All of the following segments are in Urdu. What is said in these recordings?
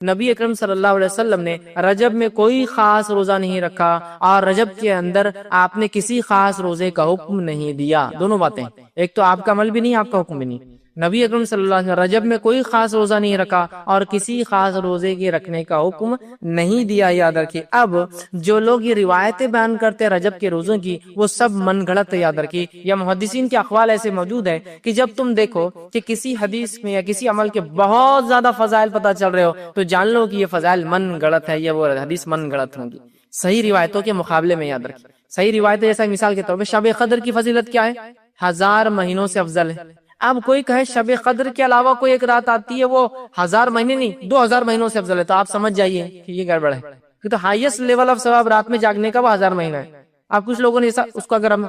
نبی اکرم صلی اللہ علیہ وسلم نے رجب میں کوئی خاص روزہ نہیں رکھا اور رجب کے اندر آپ نے کسی خاص روزے کا حکم نہیں دیا. دونوں باتیں، ایک تو آپ کا عمل بھی نہیں، آپ کا حکم بھی نہیں. نبی اکرم صلی اللہ علیہ وسلم رجب میں کوئی خاص روزہ نہیں رکھا اور کسی خاص روزے کے رکھنے کا حکم نہیں دیا. یاد رکھیے، اب جو لوگ یہ روایتیں بیان کرتے ہیں رجب کے روزوں کی، وہ سب من گھڑت ہے. یاد رکھیے، یا محدثین کے اقوال ایسے موجود ہیں کہ جب تم دیکھو کہ کسی حدیث میں یا کسی عمل کے بہت زیادہ فضائل پتہ چل رہے ہو تو جان لو کہ یہ فضائل من گھڑت ہے، یا وہ حدیث من گھڑت ہوں گی. صحیح روایتوں کے مقابلے میں یاد رکھیے، صحیح روایتیں جیسا مثال کے طور پہ شب قدر کی فضیلت کیا ہے؟ 1000 مہینوں سے افضل ہے. اب کوئی کہے شب قدر کے علاوہ کوئی ایک رات آتی ہے وہ 1000 مہینے نہیں 2000 مہینوں سے افضل ہے، تو آپ سمجھ جائیے کہ یہ گڑبڑ ہے. تو ہائیسٹ لیول آف ثواب رات میں جاگنے کا وہ 1000 مہینہ ہے. اب کچھ لوگوں نے اس کو اگر ہم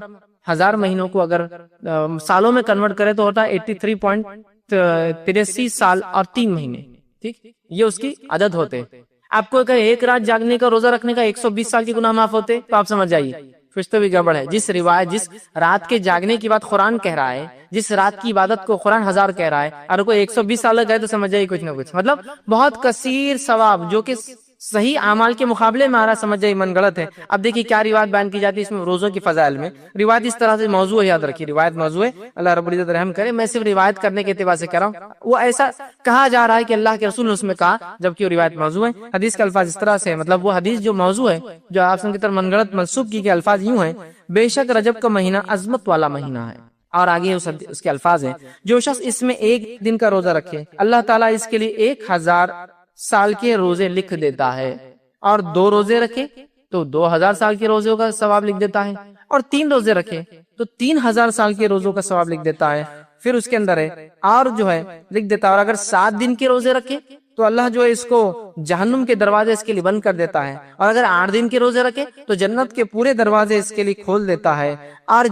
1000 مہینوں کو اگر سالوں میں کنورٹ کرے تو ہوتا ہے 83.83 سال اور 3 مہینے. ٹھیک، یہ اس کی عدد ہوتے. آپ کو کہ ایک رات جاگنے کا روزہ رکھنے کا 120 سال کے گناہ معاف ہوتے، تو آپ سمجھ جائیے کچھ تو بھی گڑبڑ ہے. جس رات کے جاگنے کی بات قرآن کہہ رہا ہے، جس رات کی عبادت کو قرآن 1000 کہہ رہا ہے، اور کوئی 120 سال گئے تو سمجھ جائیے کچھ نہ کچھ، مطلب بہت کثیر ثواب جو کہ صحیح اعمال کے مقابلے میں آ رہا، سمجھ جائیے من گڑت ہے. اب دیکھیے کیا روایت بیان کی جاتی ہے اس میں روزوں کی فضائل میں. روایت اس طرح سے موضوع ہے، یاد رکھیے روایت موضوع ہے، اللہ رب العزت رحم کرے. میں صرف روایت کرنے کے اعتبار سے کہہ رہا ہوں. وہ ایسا کہا جا رہا ہے کہ اللہ کے رسول نے اس میں کہا، جبکہ وہ روایت موضوع ہے. حدیث کے الفاظ اس طرح سے، مطلب وہ حدیث جو موضوع ہے، جو آپ کی طرف من گڑت منسوب کی گئے الفاظ یوں ہیں: بے شک رجب کا مہینہ عظمت والا مہینہ ہے. اور آگے اس کے الفاظ ہیں: جو شخص اس میں ایک دن کا روزہ رکھے اللہ تعالیٰ اس کے لیے 1000 سال کے روزے لکھ دیتا ہے، اور 2 روزے رکھے تو 2000 سال کے روزوں کا ثواب لکھ دیتا ہے، اور 3 روزے رکھے تو 3000 سال کے روزوں کا ثواب لکھ دیتا ہے. پھر اس کے اندر ہے اور جو ہے لکھ دیتا ہے. اور اگر 7 دن کے روزے رکھے تو اللہ جو ہے اس کو جہنم کے دروازے اس کے لیے بند کر دیتا ہے. اور اگر 8 دن کے روزے رکھے تو جنت کے پورے دروازے اس کے لیے کھول دیتا ہے. اور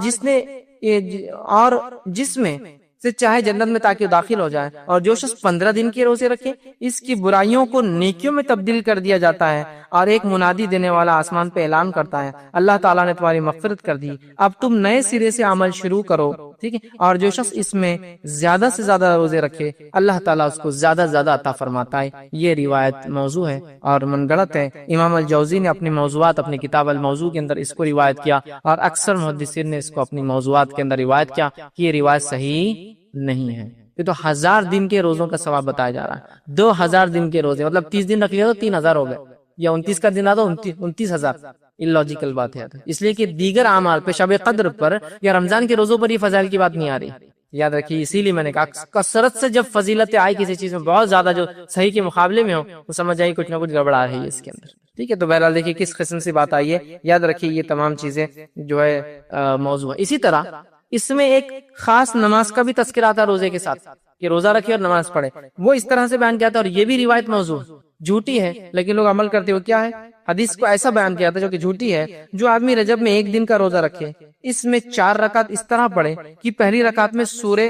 جس میں سے چاہے جنت میں تاکہ داخل ہو جائے. اور جو شخص 15 دن کے روزے رکھے اس کی برائیوں کو نیکیوں میں تبدیل کر دیا جاتا ہے. اور ایک منادی دینے والا آسمان پہ اعلان کرتا ہے: اللہ تعالیٰ نے تمہاری مغفرت کر دی، اب تم نئے سرے سے عمل شروع کرو. ٹھیک ہے. اور جو شخص اس میں زیادہ سے زیادہ روزے رکھے اللہ تعالیٰ اس کو زیادہ سے زیادہ عطا فرماتا ہے. یہ روایت موضوع ہے اور من گڑت ہے. امام الجوزی نے اپنی موضوعات اپنی کتاب الموضوع کے اندر اس کو روایت کیا، اور اکثر محدثین نے اس کو اپنی موضوعات کے اندر روایت کیا کہ یہ روایت صحیح نہیں ہے. یہ تو 1000 دن کے روزوں کا ثواب بتایا جا رہا ہے. 2000 دن کے روزے مطلب 30 دن رکھ لیا تو 3000 ہو گئے، یا 29 کا دن آتا 29000. اللاجیکل بات ہے، اس لیے کہ دیگر اعمال پہ شب قدر پر یا رمضان کے روزوں پر یہ فضائل کی بات نہیں آ رہی. یاد رکھیے، اسی لیے میں نے کہا کثرت سے جب فضیلتیں آئی کسی چیز میں بہت زیادہ جو صحیح کے مقابلے میں ہو تو سمجھ جائیے کچھ نہ کچھ گڑبڑ آ رہی ہے اس کے اندر. ٹھیک ہے. تو بہرحال دیکھیے کس قسم سے بات آئی ہے. یاد رکھیے یہ تمام چیزیں جو ہے موضوع ہے. اسی طرح اس میں ایک خاص نماز کا بھی تذکرہ آتا ہے روزے کے ساتھ، کہ روزہ رکھے اور نماز پڑھے. وہ اس طرح سے بیان کیا تھا، اور یہ بھی روایت موضوع جھوٹی ہے لیکن لوگ عمل کرتے ہو. کیا ہے؟ حدیث کو ایسا بیان کیا تھا جو کہ جھوٹی ہے: جو آدمی رجب میں 1 دن کا روزہ رکھے اس میں 4 رکعت اس طرح پڑھے کہ پہلی رکعت میں سورہ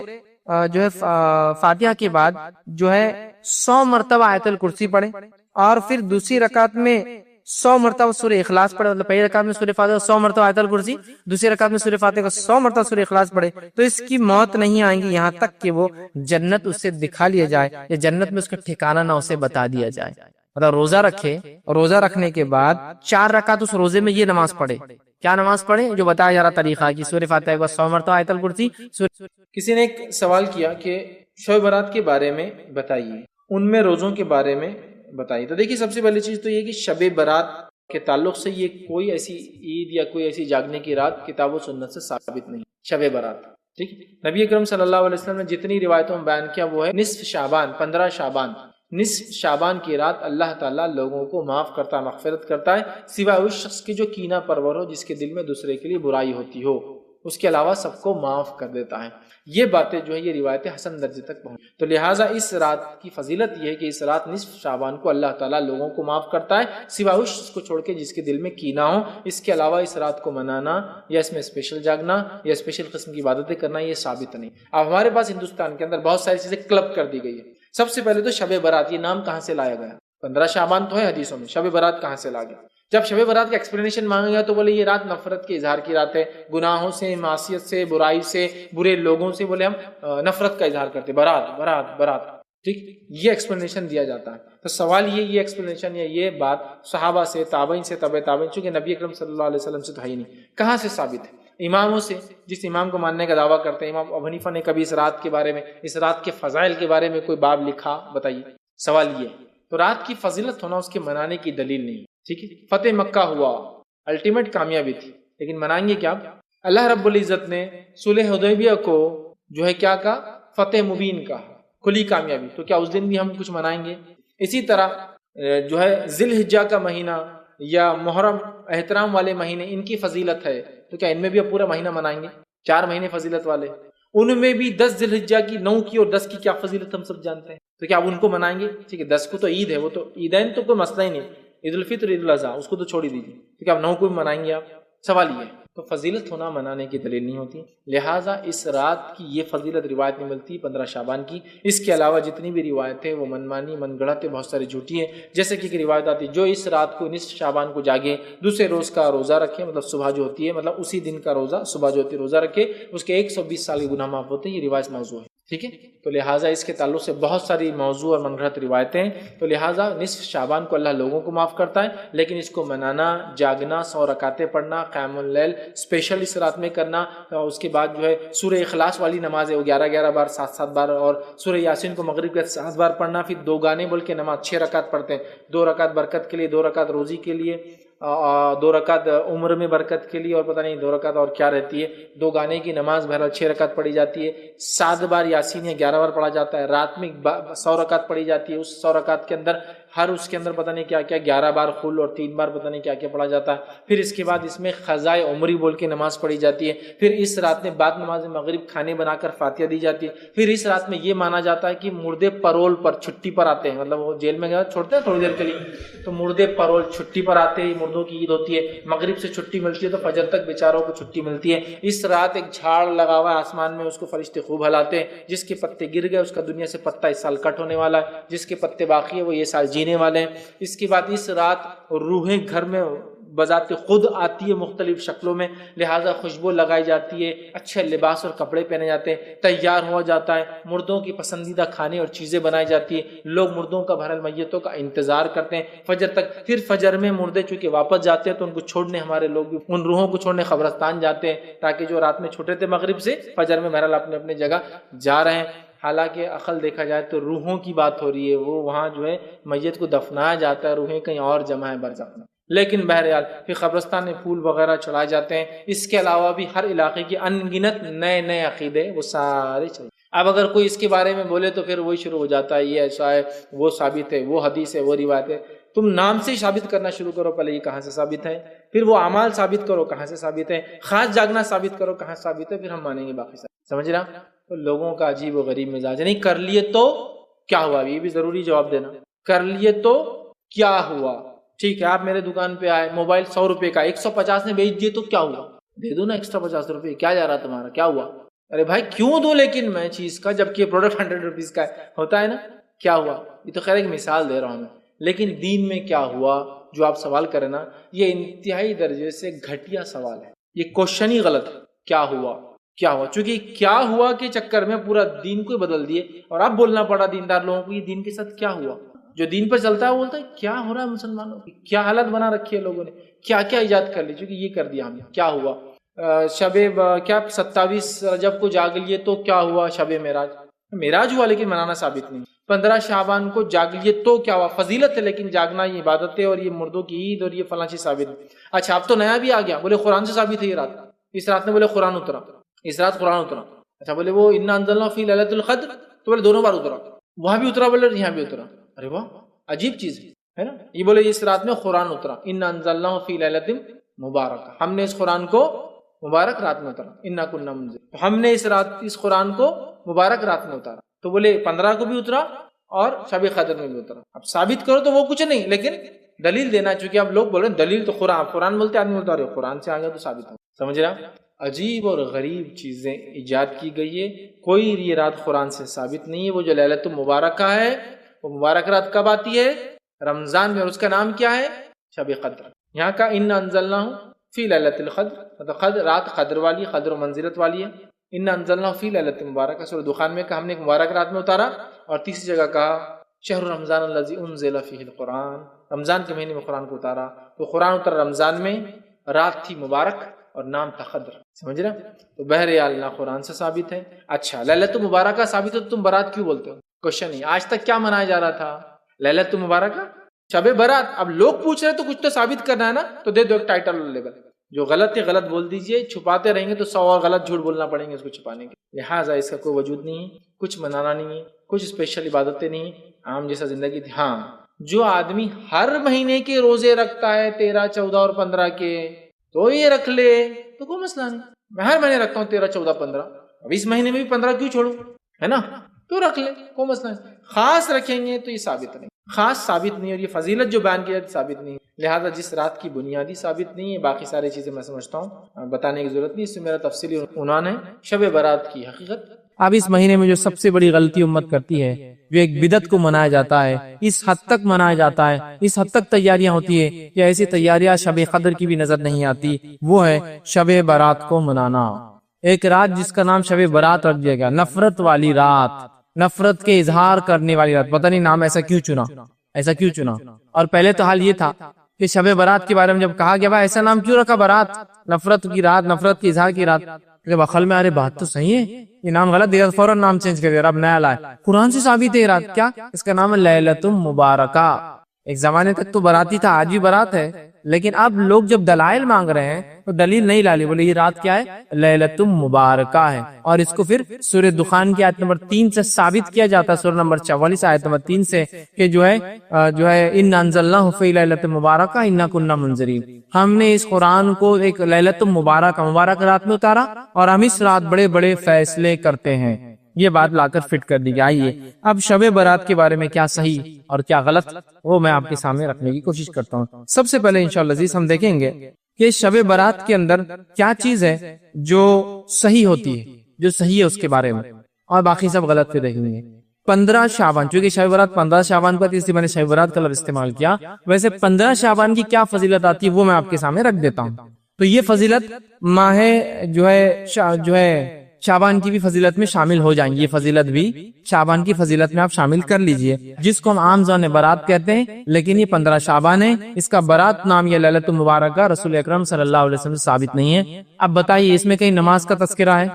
جو ہے فاتحہ کے بعد جو ہے 100 مرتبہ آیت الکرسی پڑھے، اور پھر دوسری رکعت میں 100 مرتبہ سورہ اخلاص پڑھے. مطلب پہلی رکعت میں سورہ فاتحہ 100 مرتبہ آیت الکرسی، دوسری رکعت میں سورہ فاتحہ کا 100 مرتبہ سورہ اخلاص پڑھے تو اس کی موت نہیں آئے گی یہاں تک کہ وہ جنت اس سے دکھا لیا جائے، یا جنت میں اس کا ٹھکانہ نہ اسے بتا دیا جائے. مطلب روزہ رکھے اور روزہ رکھنے کے بعد 4 رکعت اس روزے میں یہ نماز پڑھے. کیا نماز پڑھے؟ جو بتایا جا رہا طریقہ کہ سورہ فاتحہ کا 100 مرتبہ آیت الکرسی. کسی نے ایک سوال کیا کہ شب برات کے بارے میں بتائیے، ان میں روزوں کے بارے میں بتائیے. تو دیکھیے سب سے پہلی چیز تو یہ کہ شب برات کے تعلق سے یہ کوئی ایسی عید یا کوئی ایسی جاگنے کی رات کتاب و سنت سے ثابت نہیں. شب برات ٹھیک. نبی اکرم صلی اللہ علیہ وسلم نے جتنی روایتوں میں بیان کیا وہ ہے نصف شعبان، 15 شعبان. نصف شعبان کی رات اللہ تعالیٰ لوگوں کو معاف کرتا، مغفرت کرتا ہے، سوائے اس شخص کی جو کینہ پرور ہو، جس کے دل میں دوسرے کے لیے برائی ہوتی ہو. اس کے علاوہ سب کو معاف کر دیتا ہے. یہ باتیں جو ہے یہ روایتیں حسن درجے تک پہنچ. تو لہٰذا اس رات کی فضیلت یہ ہے کہ اس رات نصف شعبان کو اللہ تعالیٰ لوگوں کو معاف کرتا ہے، سوائے اس شخص کو چھوڑ کے جس کے دل میں کینہ ہو. اس کے علاوہ اس رات کو منانا یا اس میں اسپیشل جاگنا یا اسپیشل قسم کی عبادتیں کرنا یہ ثابت نہیں. اب ہمارے پاس ہندوستان کے اندر بہت ساری چیزیں کلب کر دی گئی ہے. سب سے پہلے تو شب برات، یہ نام کہاں سے لایا گیا؟ 15 شعبان تو ہے حدیثوں میں، شب برات کہاں سے لا گیا؟ جب شب برات کا ایکسپلینیشن مانگا گیا تو بولے یہ رات نفرت کے اظہار کی رات ہے، گناہوں سے، معصیت سے، برائی سے، برے لوگوں سے بولے ہم نفرت کا اظہار کرتے. برات برات برات. ٹھیک، یہ ایکسپلینیشن دیا جاتا ہے. تو سوال یہ ایکسپلینیشن یا یہ بات صحابہ سے، تابعین سے، تبع تابعین، چونکہ نبی اکرم صلی اللہ علیہ وسلم سے تو ہے ہی نہیں، کہاں سے ثابت ہے؟ اماموں سے، جس امام کو ماننے کا دعویٰ کرتے ہیں. امام ابو حنیفہ نے کبھی اس رات کے بارے میں، اس رات کے فضائل کے بارے میں کوئی باب لکھا؟ بتائیے. سوال یہ ہے. تو رات کی فضیلت ہونا اس کے منانے کی دلیل نہیں. ٹھیک ہے، فتح مکہ ہوا، الٹیمیٹ کامیابی تھی، لیکن منائیں گے کیا؟ اللہ رب العزت نے صلح حدیبیہ کو جو ہے کیا کہا؟ فتح مبین کہا، کھلی کامیابی. تو کیا اس دن بھی ہم کچھ منائیں گے؟ اسی طرح جو ہے ذی الحجہ کا مہینہ یا محرم احترام والے مہینے، ان کی فضیلت ہے، تو کیا ان میں بھی اب پورا مہینہ منائیں گے؟ 4 مہینے فضیلت والے، ان میں بھی 10 ذی الحجہ کی، 9 کی اور 10 کی کیا فضیلت ہم سب جانتے ہیں. تو کیا اب ان کو منائیں گے؟ ٹھیک ہے، 10 کو تو عید ہے، وہ تو عیدین تو کوئی مسئلہ ہی نہیں، عید الفطر، عید الاضحیٰ، اس کو تو چھوڑ ہی دیجیے. تو کیا اب 9 کو بھی منائیں گے آپ؟ سوال یہ ہے. تو فضیلت ہونا منانے کی دلیل نہیں ہوتی، لہٰذا اس رات کی یہ فضیلت روایت میں ملتی 15 شعبان کی. اس کے علاوہ جتنی بھی روایتیں وہ منمانی، من گڑھت، بہت ساری جھوٹی ہیں. جیسے کہ ایک روایت آتی ہے، جو اس رات کو نصف شعبان کو جاگے، دوسرے روز کا روزہ رکھے، مطلب صبح جو ہوتی ہے، مطلب اسی دن کا روزہ، صبح جو ہوتی ہے روزہ رکھے، اس کے 120 سال کے گناہ معاف ہوتے ہیں. یہ روایت موضوع ہے. ٹھیک ہے، تو لہٰذا اس کے تعلق سے بہت ساری موضوع اور منگڑت روایتیں ہیں. تو لہٰذا نصف شعبان کو اللہ لوگوں کو معاف کرتا ہے، لیکن اس کو منانا، جاگنا، 100 رکعتیں پڑھنا، قیام اللیل اسپیشل اس رات میں کرنا، اس کے بعد جو ہے سورہ اخلاص والی نماز ہے وہ 11 بار 7 بار، اور سورہ یاسین کو مغرب کے 7 بار پڑھنا. پھر 2 گانے بول کے نماز 6 رکعت پڑھتے ہیں، 2 رکعت برکت کے لیے، 2 رکعت روزی کے لیے، 2 رکعت عمر میں برکت کے لیے، اور پتہ نہیں 2 رکعت اور کیا رہتی ہے. 2 گانے کی نماز بہرحال 6 رکعت پڑھی جاتی ہے. 7 بار یاسین یا 11 بار پڑھا جاتا ہے. رات میں 100 رکعت پڑھی جاتی ہے. اس 100 رکعت کے اندر اس کے اندر پتہ نہیں کیا کیا، 11 بار خل اور 3 بار پتہ نہیں کیا کیا پڑھا جاتا ہے. پھر اس کے بعد اس میں قضائے عمری بول کے نماز پڑھی جاتی ہے. پھر اس رات میں بعد نماز مغرب کھانے بنا کر فاتحہ دی جاتی ہے. پھر اس رات میں یہ مانا جاتا ہے کہ مردے پرول پر، چھٹی پر آتے ہیں، مطلب وہ جیل میں گئے چھوڑتے ہیں تھوڑی دیر کے لیے، تو مردے پرول چھٹی پر آتے ہیں. مردوں کی عید ہوتی ہے، مغرب سے چھٹی ملتی ہے تو فجر تک بیچاروں کو چھٹی ملتی ہے. اس رات ایک جھاڑ لگا ہوا ہے آسمان میں، اس کو فرشتے خوب ہلاتے ہیں. جس کے پتے گر گئے اس کا دنیا سے پتا اس سال کٹ ہونے والا ہے، جس کے پتے باقی ہیں وہ یہ سال جینے والے ہیں. اس کے بعد اس رات روحیں گھر میں بذات خود آتی ہے مختلف شکلوں میں، لہٰذا خوشبو لگائی جاتی ہے، اچھے لباس اور کپڑے پہنے جاتے ہیں، تیار ہوا جاتا ہے، مردوں کی پسندیدہ کھانے اور چیزیں بنائی جاتی ہے. لوگ مردوں کا بہرحال میتوں کا انتظار کرتے ہیں فجر تک. پھر فجر میں مردے چونکہ واپس جاتے ہیں تو ان کو چھوڑنے ہمارے لوگ بھی ان روحوں کو چھوڑنے قبرستان جاتے ہیں، تاکہ جو رات میں چھوٹے تھے مغرب سے، فجر میں بہرحال اپنے اپنے جگہ جا رہے ہیں. حالانکہ عقل دیکھا جائے تو روحوں کی بات ہو رہی ہے، وہ وہاں جو ہے میت کو دفنایا جاتا ہے، روحیں کہیں اور جمع ہے برزخ میں. لیکن بہرحال پھر قبرستان میں پھول وغیرہ چڑھائے جاتے ہیں. اس کے علاوہ بھی ہر علاقے کے ان گنت نئے نئے عقیدے وہ سارے چلے. اب اگر کوئی اس کے بارے میں بولے تو پھر وہی شروع ہو جاتا ہے، یہ ایسا ہے، وہ ثابت ہے، وہ حدیث ہے، وہ روایت ہے. تم نام سے ہی ثابت کرنا شروع کرو، پہلے یہ کہاں سے ثابت ہے، پھر وہ اعمال ثابت کرو کہاں سے ثابت ہے، خاص جاگنا ثابت کرو کہاں سے ثابت ہے، پھر ہم مانیں گے باقی سب. سمجھ رہا؟ تو لوگوں کا عجیب و غریب مزاج، نہیں کر لیے تو کیا ہوا، یہ بھی ضروری جواب دینا. کر لیے تو کیا ہوا؟ ٹھیک ہے، آپ میرے دکان پہ آئے، موبائل 100 روپے کا 150 میں بیچ دیے تو کیا ہوا؟ دے دو نا ایکسٹرا 50 روپے، کیا جا رہا تمہارا، کیا ہوا؟ ارے بھائی کیوں دوں لیکن میں چیز کا، جبکہ پروڈکٹ 100 روپیز کا ہوتا ہے نا، کیا ہوا؟ یہ تو خیر ایک مثال دے رہا ہوں میں. لیکن دین میں کیا ہوا جو آپ سوال کریں نا، یہ انتہائی درجے سے گھٹیا سوال ہے، یہ کوشچن ہی غلط ہے. کیا ہوا، کیا ہوا، چونکہ کیا ہوا کے چکر میں پورا دین کو بدل دیے، اور اب بولنا پڑا دیندار لوگوں کو یہ دین کے ساتھ کیا ہوا. جو دین پر چلتا ہے وہ بولتا ہے کیا ہو رہا ہے مسلمانوں کی، کیا حالت بنا رکھی ہے لوگوں نے، کیا کیا ایجاد کر لی، چونکہ یہ کر دیا ہم نے. کیا ہوا شب کیا 27 رجب کو جاگ لیے تو کیا ہوا، شب معراج ہوا لیکن منانا ثابت نہیں. 15 شعبان کو جاگ لیے تو کیا ہوا، فضیلت ہے لیکن جاگنا یہ عبادت ہے، اور یہ مردوں کی عید اور یہ فلاں چیز ثابت ہے. اچھا اب تو نیا بھی آ گیا، بولے قرآن سے ثابت ہے یہ رات، اس رات میں بولے قرآن اترا، اس رات قرآن اترا. اچھا بولے وہ انا انزلنا فی لیلۃ القدر، تو بولے دونوں بار اترا، وہاں بھی اترا بولے یہاں بھی اترا. ارے واہ عجیب چیز ہے نا. یہ بولے اس رات میں قرآن اترا، انا انزلنا فی لیلۃ مبارکہ، ہم نے اس قرآن کو مبارک رات میں اترا، انا کنا منذرین، تو ہم نے اس قرآن کو مبارک رات میں اتارا. تو بولے 15 کو بھی اترا اور شب قدر میں بھی اترا. اب ثابت کرو تو وہ کچھ نہیں، لیکن دلیل دینا، چونکہ اب لوگ بول رہے ہیں دلیل تو قرآن بولتے آدمی بولتا ہے قرآن سے آ گیا تو ثابت ہو. سمجھ رہا؟ عجیب اور غریب چیزیں ایجاد کی گئی ہے، کوئی یہ رات قرآن سے ثابت نہیں ہے. وہ جو لیلۃ المبارکہ ہے، وہ مبارک رات کب آتی ہے؟ رمضان میں، اور اس کا نام کیا ہے؟ شب قدر. یہاں کا ان انزلناہ فی لیلۃ القدر، مطلب رات قدر والی، قدر و منزلت والی ہے. انا انزلنا فی لیلۃ مبارکہ، سورہ دخان میں کہا ہم نے ایک مبارک رات میں اتارا، اور تیسری جگہ کہا شہر رمضان الذی انزل فیہ القرآن، رمضان کے مہینے میں قرآن کو اتارا، تو قرآن اترا رمضان میں، رات تھی مبارک اور نام تھا قدر، سمجھ رہے؟ تو بہرحال نہ قرآن سے ثابت ہے۔ اچھا لیلۃ مبارکہ ثابت ہے تو تم برات کیوں بولتے ہو؟ کوشچن نہیں، آج تک کیا منایا جا رہا تھا؟ لیلۃ مبارکہ، شب برات۔ اب لوگ پوچھ رہے تو کچھ تو ثابت کرنا ہے نا، تو دے دو ایک ٹائٹل لیبل، جو غلط ہے غلط بول دیجئے، چھپاتے رہیں گے تو 100 اور غلط جھوٹ بولنا پڑیں گے اس کو چھپانے کے، لہٰذا اس کا کوئی وجود نہیں ہے، کچھ منانا نہیں ہے، کچھ اسپیشل عبادتیں نہیں، عام جیسا زندگی تھی۔ ہاں جو آدمی ہر مہینے کے روزے رکھتا ہے 13، 14 اور 15 کے، تو یہ رکھ لے تو کوئی مسئلہ نہیں، میں ہر مہینے رکھتا ہوں 13، 14، 15، اب اس مہینے میں بھی 15 کیوں چھوڑوں، ہے نا؟ تو رکھ لے، کوئی مسئلہ نہیں۔ خاص رکھیں گے تو یہ ثابت نہیں، خاص ثابت نہیں، اور یہ فضیلت جو بیان کی جاتی ثابت نہیں، لہذا جس رات کی بنیادی ثابت نہیں ہے، باقی ساری چیزیں میں سمجھتا ہوں بتانے کی ضرورت نہیں، اس سے میرا تفصیلی عنوان ہے شب برات کی حقیقت۔ اب اس مہینے میں جو سب سے بڑی غلطی امت کرتی ہے، جو ایک بدعت کو منایا جاتا ہے، اس حد تک منایا جاتا ہے، اس حد تک تیاریاں ہوتی ہے کہ ایسی تیاریاں شب قدر کی بھی نظر نہیں آتی، وہ ہے شب برات کو منانا۔ ایک رات جس کا نام شب برات رکھ دیا گیا، نفرت والی رات، نفرت کے اظہار کرنے والی رات، پتہ نہیں نام ایسا کیوں چنا، ایسا کیوں چنا؟ اور پہلے تو حال یہ تھا کہ شب برات کے بارے میں جب کہا گیا بھائی ایسا نام کیوں رکھا برات، نفرت کی رات، نفرت کے اظہار کی رات، جب عقل میں ارے بات تو صحیح ہے، یہ نام غلط دیا، فوراً نام چینج کر دیا، اب نیا لائے، قرآن سے ثابت ہے یہ رات، کیا اس کا نام ہے لیلۃ مبارکہ۔ ایک زمانے تک تو براتی تھا، آج بھی برات ہے، لیکن اب لوگ جب دلائل مانگ رہے ہیں تو دلیل نہیں لالی، بولے یہ رات کیا ہے، لیلۃ مبارکہ ہے، اور اس کو پھر سورہ دخان کی آیت نمبر 3 سے ثابت کیا جاتا ہے، سورہ نمبر 44 آیت نمبر 3 سے، کہ جو ہے انا انزلناہ فی لیلۃ مبارکہ انا کنا منذرین، ہم نے اس قرآن کو ایک لیلۃ مبارک رات میں اتارا، اور ہم اس رات بڑے بڑے فیصلے کرتے ہیں۔ یہ بات لا کر فٹ کر دی گئی۔ آئیے اب شب برات کے بارے میں کیا صحیح اور کیا غلط، وہ میں آپ کے سامنے رکھنے کی کوشش کرتا ہوں۔ سب سے پہلے انشاءاللہ عزیز ہم دیکھیں گے کہ شب برات کے اندر کیا چیز ہے جو صحیح ہوتی ہے، جو صحیح ہے اس کے بارے میں، اور باقی سب غلط پہ دیکھیں گے۔ 15 شعبان، چونکہ شب برات 15 شعبان پر اس لیے میں نے شب برات کا لفظ استعمال کیا، ویسے 15 شعبان کی کیا فضیلت آتی ہے وہ میں آپ کے سامنے رکھ دیتا ہوں۔ تو یہ فضیلت ماہ جو ہے شعبان کی بھی فضیلت میں شامل ہو جائیں گی، یہ فضیلت بھی شعبان کی فضیلت میں آپ شامل کر لیجئے، جس کو ہم عام زبان میں برات کہتے ہیں، لیکن یہ 15 شعبان ہے، اس کا برات نام یہ لیلۃ مبارکہ رسول اکرم صلی اللہ علیہ وسلم سے ثابت نہیں ہے۔ اب بتائیے اس میں کہیں نماز کا تذکرہ ہے،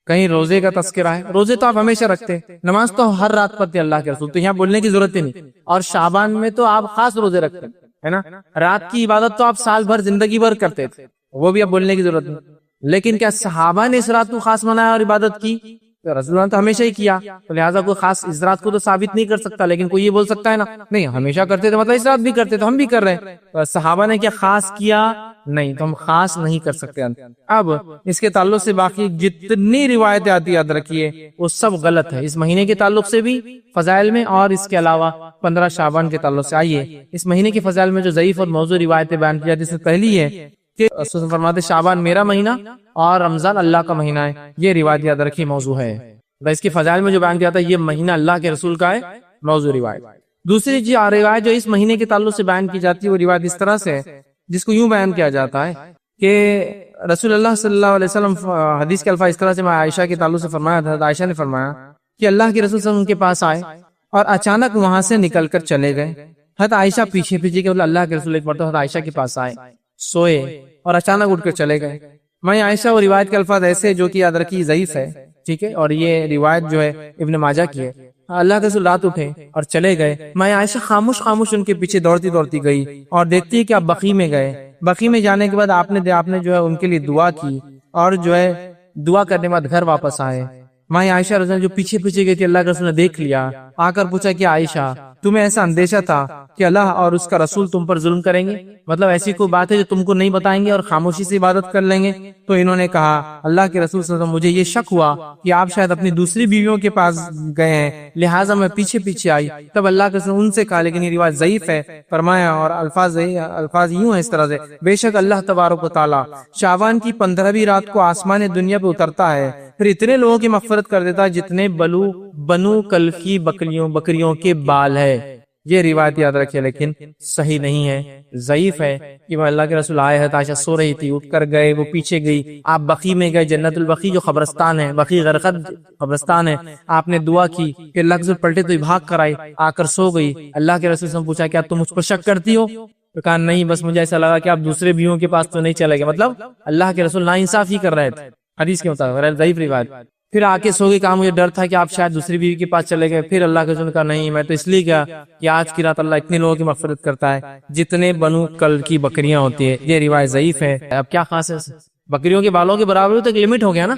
کہیں روزے کا تذکرہ ہے؟ روزے تو آپ ہمیشہ رکھتے ہیں، نماز تو ہر رات پڑھتے اللہ کے رسول، تو یہاں بولنے کی ضرورت ہی نہیں، اور شعبان میں تو آپ خاص روزے رکھتے ہیں، ہے نا؟ رات کی عبادت تو آپ سال بھر زندگی بھر کرتے تھے، وہ بھی اب بولنے کی ضرورت نہیں، لیکن کیا صحابہ نے اس رات کو خاص منایا اور عبادت کی؟ رسول اللہ نے تو ہمیشہ ہی کیا، تو لہٰذا کوئی خاص اس رات کو تو ثابت نہیں کر سکتا، لیکن کوئی یہ بول سکتا ہے نا نہیں ہمیشہ کرتے تھے، مطلب اس رات بھی کرتے تو ہم بھی کر رہے ہیں، صحابہ نے کیا خاص کیا؟ نہیں، تو ہم خاص نہیں کر سکتے۔ اب اس کے تعلق سے باقی جتنی روایتیں آتی یاد رکھیے وہ سب غلط ہے، اس مہینے کے تعلق سے بھی، فضائل میں، اور اس کے علاوہ 15 شعبان کے تعلق سے۔ آئیے اس مہینے کے فضائل میں جو ضعیف اور موضوع روایتیں بیان کی جاتی ہیں، پہلی ہے کہ رسول فرماتے شعبان میرا مہینہ اور رمضان اللہ کا مہینہ ہے، یہ روایت یاد رکھیے موضوع ہے، اس کی فضائل میں جو بیان کیا جاتا ہے یہ مہینہ اللہ کے رسول کا ہے، موضوع روایت۔ دوسری چیز روایت جو اس مہینے کے تعلق سے بیان کی جاتی ہے وہ روایت اس طرح سے ہے جس کو یوں بیان کیا جاتا ہے کہ رسول اللہ صلی اللہ علیہ وسلم حدیث کے الفاظ اس طرح سے عائشہ کے تعلق سے فرمایا تھا، عائشہ نے فرمایا کہ اللہ کے رسول صلی اللہ علیہ وسلم ان کے پاس آئے اور اچانک وہاں سے نکل کر چلے گئے، حضرت عائشہ پیچھے پیچھے کہ اللہ کے رسول ایک مرتبہ حضرت عائشہ کے پاس آئے، سوئے اور اچانک اٹھ کر چلے گئے۔ میں عائشہ اور روایت کے الفاظ ایسے جو کہ یاد رکھی ضعیف ہے، ٹھیک ہے، اور یہ روایت جو ہے ابن ماجہ کی ہے۔ اللہ کے رسول رات اٹھے اور چلے گئے، میں عائشہ خاموش ان کے پیچھے دوڑتی گئی اور دیکھتی کہ آپ بقیع میں گئے۔ بقیع میں جانے کے بعد آپ نے جو ہے ان کے لیے دعا کی، اور جو ہے دعا کرنے کے بعد گھر واپس آئے۔ میں عائشہ رضی اللہ عنہا جو پیچھے گئی تھی، اللہ کے رسول نے دیکھ لیا، آ کر پوچھا کہ عائشہ تمہیں ایسا اندیشہ تھا کہ اللہ اور اس کا رسول تم پر ظلم کریں گے، مطلب ایسی کوئی بات ہے جو تم کو نہیں بتائیں گے اور خاموشی سے عبادت کر لیں گے؟ تو انہوں نے کہا اللہ کے رسول صلی اللہ علیہ وسلم مجھے یہ شک ہوا کہ آپ شاید اپنی دوسری بیویوں کے پاس گئے ہیں، لہٰذا میں پیچھے آئی۔ تب اللہ کے رسول ان سے کہا، لیکن یہ روایت ضعیف ہے، فرمایا اور الفاظ یوں ہیں اس طرح سے، بے شک اللہ تبارک و تعالی شعبان کی 15ویں رات کو آسمان دنیا پہ اترتا ہے، پھر اتنے لوگوں کی مغفرت کر دیتا ہے جتنے بنو کلفی بکریوں کے بال ہے، یہ روایت یاد رکھیے، لیکن صحیح نہیں ہے، ضعیف ہے کہ وہ اللہ کے رسول آئے ہیں، عائشہ سو رہی تھی، اٹھ کر گئے، وہ پیچھے گئی، آپ بقی میں گئے، جنت البقی جو قبرستان ہے، بقی غرقد قبرستان ہے، آپ نے دعا کی کہ اللہ کے رسول پلٹے تو بھاگ کر آئی، آ کر سو گئی۔ اللہ کے رسول سے پوچھا کیا تم مجھ پر شک کرتی ہو؟ تو کہا نہیں، بس مجھے ایسا لگا کہ آپ دوسرے بیویوں کے پاس تو نہیں چلے گئے، مطلب اللہ کے رسول ناانصافی کر رہے تھے حدیث کے مطابق، ضعیف روایت۔ پھر آ کے سو گئی، کہا مجھے ڈر تھا کہ آپ شاید دوسری بیوی کے پاس چلے گئے۔ پھر اللہ کے رسول نے کہا نہیں، میں تو اس لیے گیا کہ آج کی رات اللہ اتنے لوگوں کی مغفرت کرتا ہے جتنے بنو کل کی بکریاں ہوتی ہے۔ یہ روایت ضعیف ہے، اب کیا خاص ہے، بکریوں کے بالوں کے برابر تو ایک لمٹ ہو گیا نا،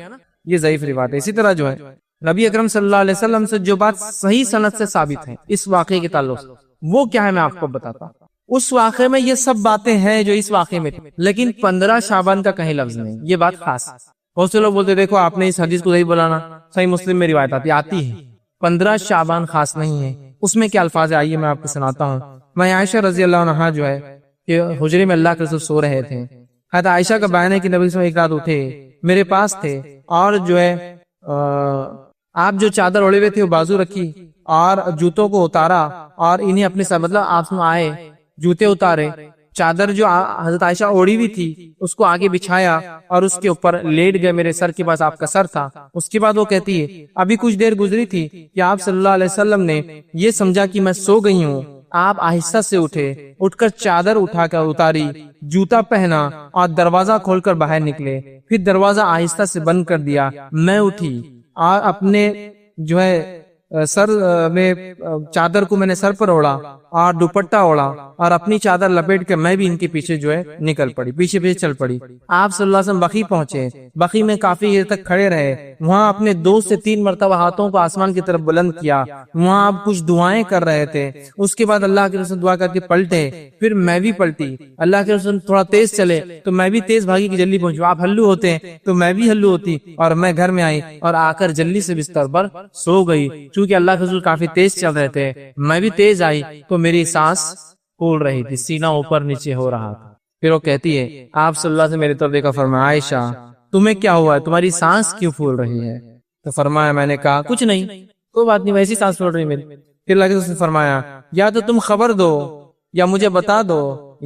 یہ ضعیف روایت ہے۔ اسی طرح جو ہے نبی اکرم صلی اللہ علیہ وسلم سے جو بات صحیح سند سے ثابت ہے اس واقعے کے تعلق سے، وہ کیا ہے میں آپ کو بتاتا ہوں۔ اس واقعے میں یہ سب باتیں ہیں جو اس واقعے میں تھی، لیکن 15 شعبان کا کہیں لفظ نہیں، یہ بات خاص ہے۔ بہت سے لوگ بولتے دیکھو آپ نے اس حدیث کو صحیح بولانا، صحیح مسلم میں روایت آتی ہے، 15 شعبان خاص نہیں ہے۔ اس میں کیا الفاظ ہے آئیے میں آپ کو سناتا ہوں۔ میں عائشہ رضی اللہ عنہا جو ہے کہ حجرے میں اللہ کے رسول سو رہے تھے، حضرت عائشہ کا بیان ہے کہ نبی صلی اللہ علیہ وسلم ایک رات اٹھے، میرے پاس تھے، اور جو ہے آپ جو چادر اوڑے ہوئے تھے وہ بازو رکھی اور جوتوں کو اتارا اور انہیں اپنے ساتھ، مطلب آپ آئے، جوتے اتارے، چادر جو حضرت عائشہ اوڑی ہوئی تھی اس کو آگے بچھایا اور اس کے اوپر لیٹ گئے، میرے سر کے پاس آپ کا سر تھا۔ اس کے بعد وہ کہتی ہے ابھی کچھ دیر گزری تھی کہ آپ صلی اللہ علیہ وسلم نے یہ سمجھا کہ میں سو گئی ہوں، آپ آہستہ سے اٹھے، اٹھ کر چادر اٹھا کر اتاری، جوتا پہنا اور دروازہ کھول کر باہر نکلے، پھر دروازہ آہستہ سے بند کر دیا۔ میں اٹھی اور اپنے جو ہے سر میں چادر کو میں نے سر پر اوڑا اور دوپٹہ اوڑا اور اپنی چادر لپیٹ کے میں بھی ان کے پیچھے جو ہے نکل پڑی، پیچھے چل پڑی۔ آپ صلی اللہ علیہ وسلم بقی پہنچے، بقی میں کافی دیر تک کھڑے رہے، وہاں اپنے 2 سے 3 مرتبہ ہاتھوں کو آسمان کی طرف بلند کیا، وہاں آپ کچھ دعائیں کر رہے تھے۔ اس کے بعد اللہ کے رسول دعا کر کے پلٹے، پھر میں بھی پلٹی، اللہ کے رسول تھوڑا تیز چلے تو میں بھی تیز بھاگی کہ جلدی پہنچو، آپ ہلو ہوتے ہیں تو میں بھی ہلو ہوتی، اور میں گھر میں آئی اور آ کر جلدی سے بستر پر سو گئی۔ چونکہ اللہ کے رسول کافی تیز چل رہے تھے، میں بھی تیز آئی تو میری سانس پھول رہی تھی، سینہ اوپر نیچے ہو رہا تھا۔ پھر وہ کہتی ہے آپ صلی اللہ علیہ وسلم میرے طرف دیکھا، فرمایا عائشہ تمہیں کیا ہوا ہے، تمہاری سانس کیوں پھول رہی ہے؟ تو فرمایا میں نے کہا کچھ نہیں، کوئی بات نہیں، ویسی سانس پھول رہی میری۔ پھر اللہ کے رسول نے فرمایا یا تو تم خبر دو یا مجھے بتا دو،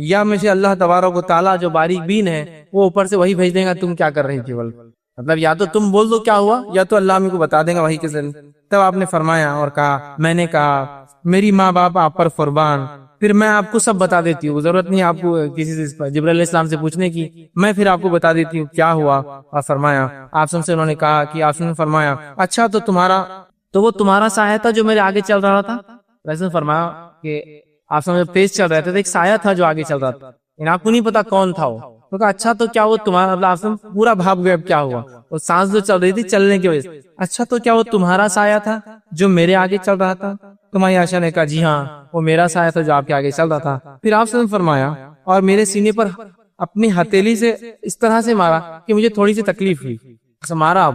یا مجھے اللہ تبارک و تعالیٰ جو باریک بین ہے وہ اوپر سے وہی بھیج دے گا تم کیا کر رہی تھی۔ مطلب یا تو تم بول دو کیا ہوا یا تو اللہ ہمیں کو بتا دے گا وہی کے ذریعے۔ تب آپ نے فرمایا اور کہا، میں نے کہا میری ماں باپ آپ پر قربان، پھر میں آپ کو سب بتا دیتی ہوں، ضرورت نہیں آپ کو کسی سے جبرائیل علیہ السلام سے پوچھنے کی، میں پھر آپ کو بتا دیتی ہوں کیا ہوا۔ اور فرمایا آپ سے انہوں نے کہا کہ آپ نے فرمایا اچھا تو وہ تمہارا سایہ تھا جو میرے آگے چل رہا تھا؟ ویسے فرمایا کہ آپ سمجھ تیز چل رہے تھے تو ایک سایہ تھا جو آگے چل رہا تھا، آپ کو نہیں پتا کون تھا وہ۔ تو کہا اچھا تو کیا وہ تمہارا، آپ پورا بھاگ گئے اب کیا ہوا، وہ سانس جو چل رہی تھی چلنے کی وجہ سے، اچھا تو کیا وہ تمہارا سایہ تھا جو میرے آگے چل رہا تھا؟ تمہاری عائشہ نے کہا جی ہاں وہ میرا سایہ تھا جو آپ کے آگے چل رہا تھا۔ پھر آپ سے فرمایا اور میرے سینے پر اپنی ہتھیلی سے اس طرح سے مارا کہ مجھے تھوڑی سی تکلیف ہوئی، مارا اب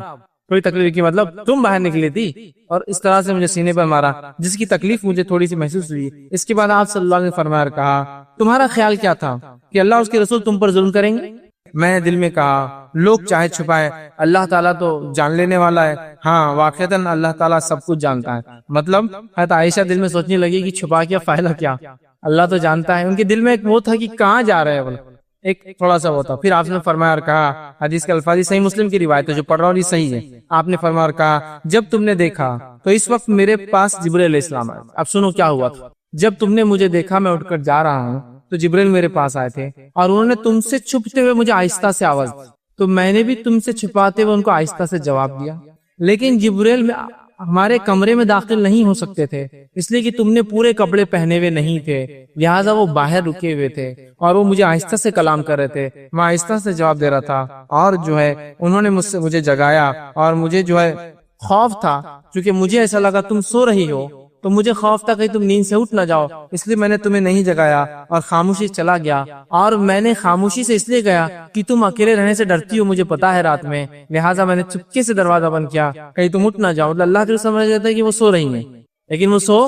تھوڑی تکلیف کی، مطلب تم باہر نکلی تھی اور اس طرح سے مجھے سینے پر مارا جس کی تکلیف مجھے تھوڑی سی محسوس ہوئی۔ اس کے بعد آپ صلی اللہ علیہ وسلم نے فرمایا اور کہا تمہارا خیال کیا تھا کہ اللہ اس کے رسول تم پر ظلم کریں گے؟ میں نے دل میں کہا لوگ چاہے چھپائے، اللہ تعالیٰ تو جان لینے والا ہے۔ ہاں واقعتاً اللہ تعالیٰ سب کچھ جانتا ہے۔ مطلب حضرت عائشہ دل میں سوچنے لگی کہ چھپا کیا فائدہ کیا، اللہ تو جانتا ہے۔ ان کے دل میں ایک وہ تھا کہ کہاں جا رہے ہیں، ایک تھوڑا سا وہ تھا۔ پھر آپ نے فرمایا اور کہا، حدیث کے الفاظ صحیح مسلم کی روایت ہے جو پڑھ رہا ہوں یہ صحیح ہے، آپ نے فرمایا اور کہا جب تم نے دیکھا تو اس وقت میرے پاس جبرائیل علیہ السلام آئے۔ اب سنو کیا ہوا تھا، جب تم نے مجھے دیکھا میں اٹھ کر جا رہا ہوں تو جبرائیل میرے پاس آئے تھے اور انہوں نے تم سے چھپتے ہوئے مجھے آہستہ سے آواز دی، تو میں نے بھی تم سے چھپاتے ہوئے ان کو آہستہ سے جواب دیا، لیکن جبرائیل میں ہمارے کمرے میں داخل نہیں ہو سکتے تھے اس لیے کہ تم نے پورے کپڑے پہنے ہوئے نہیں تھے، لہٰذا وہ باہر رکے ہوئے تھے اور وہ مجھے آہستہ سے کلام کر رہے تھے، میں آہستہ سے جواب دے رہا تھا، اور جو ہے انہوں نے مجھے جگایا اور مجھے جو ہے خوف تھا، کیونکہ مجھے ایسا لگا تم سو رہی ہو تو مجھے خوف تھا کہ تم نیند سے اٹھ نہ جاؤ، اس لیے میں نے تمہیں نہیں جگایا اور خاموشی چلا گیا، اور میں نے خاموشی سے اس لیے گیا کہ تم اکیلے رہنے سے ڈرتی ہو، مجھے پتا ہے رات میں، لہٰذا میں نے چپکے سے دروازہ بند کیا کہیں تم اٹھ نہ جاؤ۔ اللہ کے رسول سمجھ لیتا ہے کہ وہ سو رہی ہیں لیکن وہ سو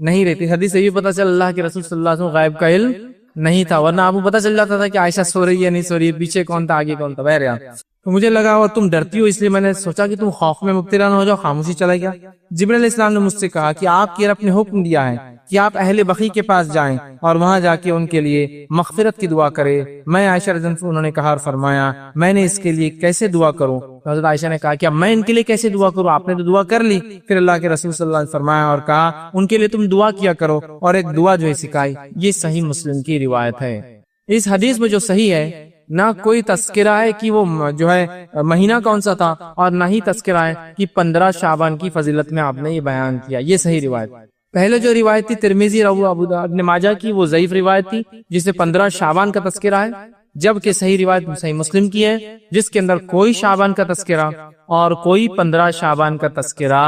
نہیں رہتی۔ حدیث سے یہ پتا چل اللہ کے رسول صلی اللہ علیہ وسلم غائب کا علم نہیں تھا، ورنہ آپ کو پتا چل جاتا تھا کہ عائشہ سو رہی ہے نہیں سو رہی ہے، پیچھے کون تھا آگے کون تھا۔ بہرحال تو مجھے لگا اور تم ڈرتی ہو اس لیے میں نے سوچا کہ تم خوف میں مبتلا نہ ہو جاؤ، خاموشی چلا گیا۔ جبرائیل علیہ السلام نے مجھ سے کہا کہ آپ کے رب نے حکم دیا ہے کہ آپ اہل بقیع کے پاس جائیں اور وہاں جا کے ان کے لیے مغفرت کی دعا کرے۔ میں عائشہ رضی اللہ عنہا انہوں نے کہا اور فرمایا میں نے اس کے لیے کیسے دعا کروں؟ حضرت عائشہ نے کہا کہ میں ان کے لیے کیسے دعا کروں؟ آپ نے تو دعا کر لی۔ پھر اللہ کے رسول صلی اللہ علیہ وسلم فرمایا اور کہا ان کے لیے تم دعا کیا کرو، اور ایک دعا جو ہے سکھائی۔ یہ صحیح مسلم کی روایت ہے۔ اس حدیث میں جو صحیح ہے، نہ کوئی تذکرہ ہے کہ وہ جو ہے مہینہ کون سا تھا، اور نہ ہی تذکرہ ہے کہ 15 شعبان کی فضیلت میں آپ نے یہ بیان کیا۔ یہ صحیح روایت۔ پہلے جو روایت تھی ترمذی ابو داؤد ابن ماجہ کی، وہ ضعیف روایت تھی جسے 15 شعبان کا تذکرہ ہے، جبکہ صحیح روایت صحیح مسلم کی ہے جس کے اندر کوئی شعبان کا تذکرہ اور کوئی 15 شعبان کا تذکرہ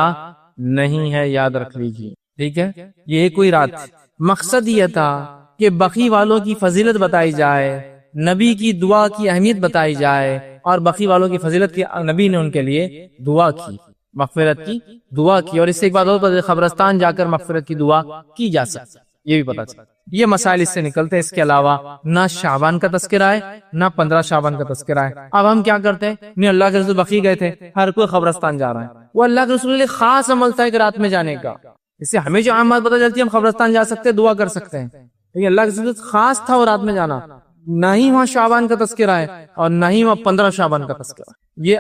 نہیں ہے۔ یاد رکھ لیجیے، ٹھیک ہے؟ یہ کوئی رات تھی۔ مقصد یہ تھا کہ بقیع والوں کی فضیلت بتائی جائے، نبی کی دعا کی اہمیت بتائی جائے، اور بقیع والوں کی فضیلت کی نبی نے ان کے لیے دعا کی، مغفرت کی دعا کی۔ اور اس سے ایک بات اور، قبرستان جا کر مغفرت کی دعا کی جا سکتی، یہ بھی پتا چلتا۔ یہ مسائل اس سے نکلتے ہیں۔ اس کے علاوہ نہ شعبان کا تذکرہ ہے، نہ 15 شعبان کا تذکرہ ہے۔ اب ہم کیا کرتے ہیں؟ نہیں، اللہ کے رسول بقیع گئے تھے، ہر کوئی قبرستان جا رہا ہے۔ وہ اللہ کے رسول کے لیے خاص عمل تھا ایک رات میں جانے کا۔ اس سے ہمیں جو عام بات پتہ چلتی ہے، ہم قبرستان جا سکتے ہیں، دعا کر سکتے ہیں، لیکن اللہ کے رسول خاص تھا وہ رات میں جانا۔ نہ ہی وہاں شعبان کا تذکرہ ہے اور نہ ہی وہاں 15 شعبان کا تذکرہ۔ یہ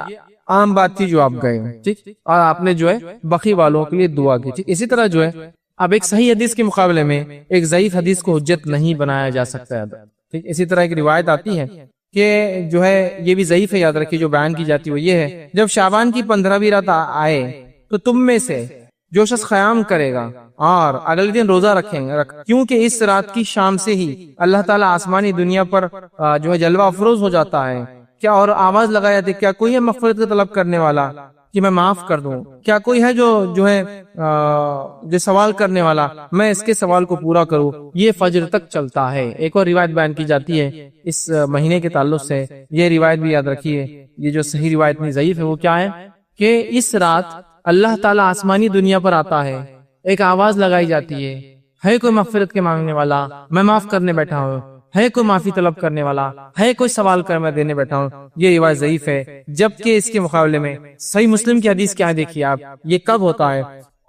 عام بات تھی جو آپ گئے ہیں، ٹھیک، اور آپ نے جو ہے بقیع والوں کے لیے دعا کی، ٹھیک۔ اسی طرح جو ہے اب ایک صحیح حدیث کے مقابلے میں ایک ضعیف حدیث کو حجت نہیں بنایا جا سکتا ہے، ٹھیک۔ اسی طرح ایک روایت آتی ہے کہ جو ہے یہ بھی ضعیف ہے، یاد رکھیے، جو بیان کی جاتی ہے وہ یہ ہے، جب شعبان کی 15ویں رات آئے تو تم میں سے جو شخص قیام کرے گا اور اگلے دن روزہ رکھیں گے، کیونکہ اس رات کی شام سے ہی اللہ تعالیٰ آسمانی دنیا پر جو ہے جلوہ افروز ہو جاتا ہے، کیا اور آواز لگایا جاتی ہے، کیا کوئی ہے مغفرت کا طلب کرنے والا کہ میں معاف کر دوں؟ کیا کوئی ہے جو ہے جو سوال کرنے والا، میں اس کے سوال کو پورا کروں؟ یہ فجر تک چلتا ہے۔ ایک اور روایت بیان کی جاتی ہے اس مہینے کے تعلق سے، یہ روایت بھی یاد رکھیے، یہ جو صحیح روایت میں ضعیف ہے وہ کیا ہے کہ اس رات اللہ تعالیٰ آسمانی دنیا پر آتا ہے، ایک آواز لگائی جاتی ہے کوئی مغفرت کے مانگنے والا، میں معاف کرنے بیٹھا ہوں، ہے کوئی معافی طلب کرنے والا، ہے کوئی سوال کر میں دینے بیٹھا ہوں۔ یہ روایت ضعیف ہے، جبکہ اس کے مقابلے میں صحیح مسلم کی حدیث کیا ہے دیکھیے آپ، یہ کب ہوتا ہے؟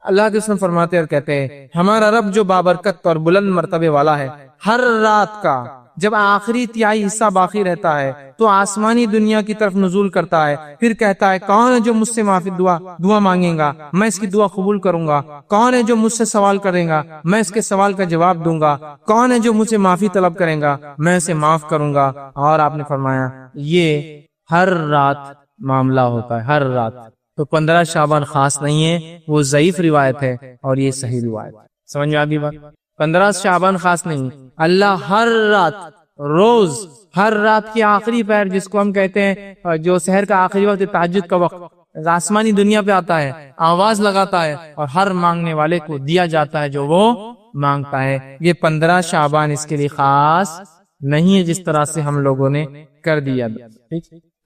اللہ کے رسول فرماتے اور کہتے ہیں ہمارا رب جو بابرکت اور بلند مرتبے والا ہے، ہر رات کا جب آخری تہائی حصہ باقی رہتا ہے تو آسمانی دنیا کی طرف نزول کرتا ہے، پھر کہتا ہے کون ہے جو مجھ سے معافی دعا مانگے گا، میں اس کی دعا قبول کروں گا، کون ہے جو مجھ سے سوال کرے گا، میں اس کے سوال کا جواب دوں گا، کون ہے جو مجھ سے معافی طلب کرے گا، میں اسے معاف کروں گا۔ اور آپ نے فرمایا یہ ہر رات معاملہ ہوتا ہے، ہر رات۔ تو 15 شعبان خاص نہیں ہے، وہ ضعیف روایت ہے اور یہ صحیح روایت ہے۔ سمجھ میں آگئی بات؟ 15 شعبان خاص نہیں، اللہ ہر رات، روز، ہر رات کی آخری پہر جس کو ہم کہتے ہیں جو سحر کا آخری وقت، تہجد کا وقت، آسمانی دنیا پہ آتا ہے، آواز لگاتا ہے اور ہر مانگنے والے کو دیا جاتا ہے جو وہ مانگتا ہے۔ یہ 15 شعبان اس کے لیے خاص نہیں ہے جس طرح سے ہم لوگوں نے کر دیا۔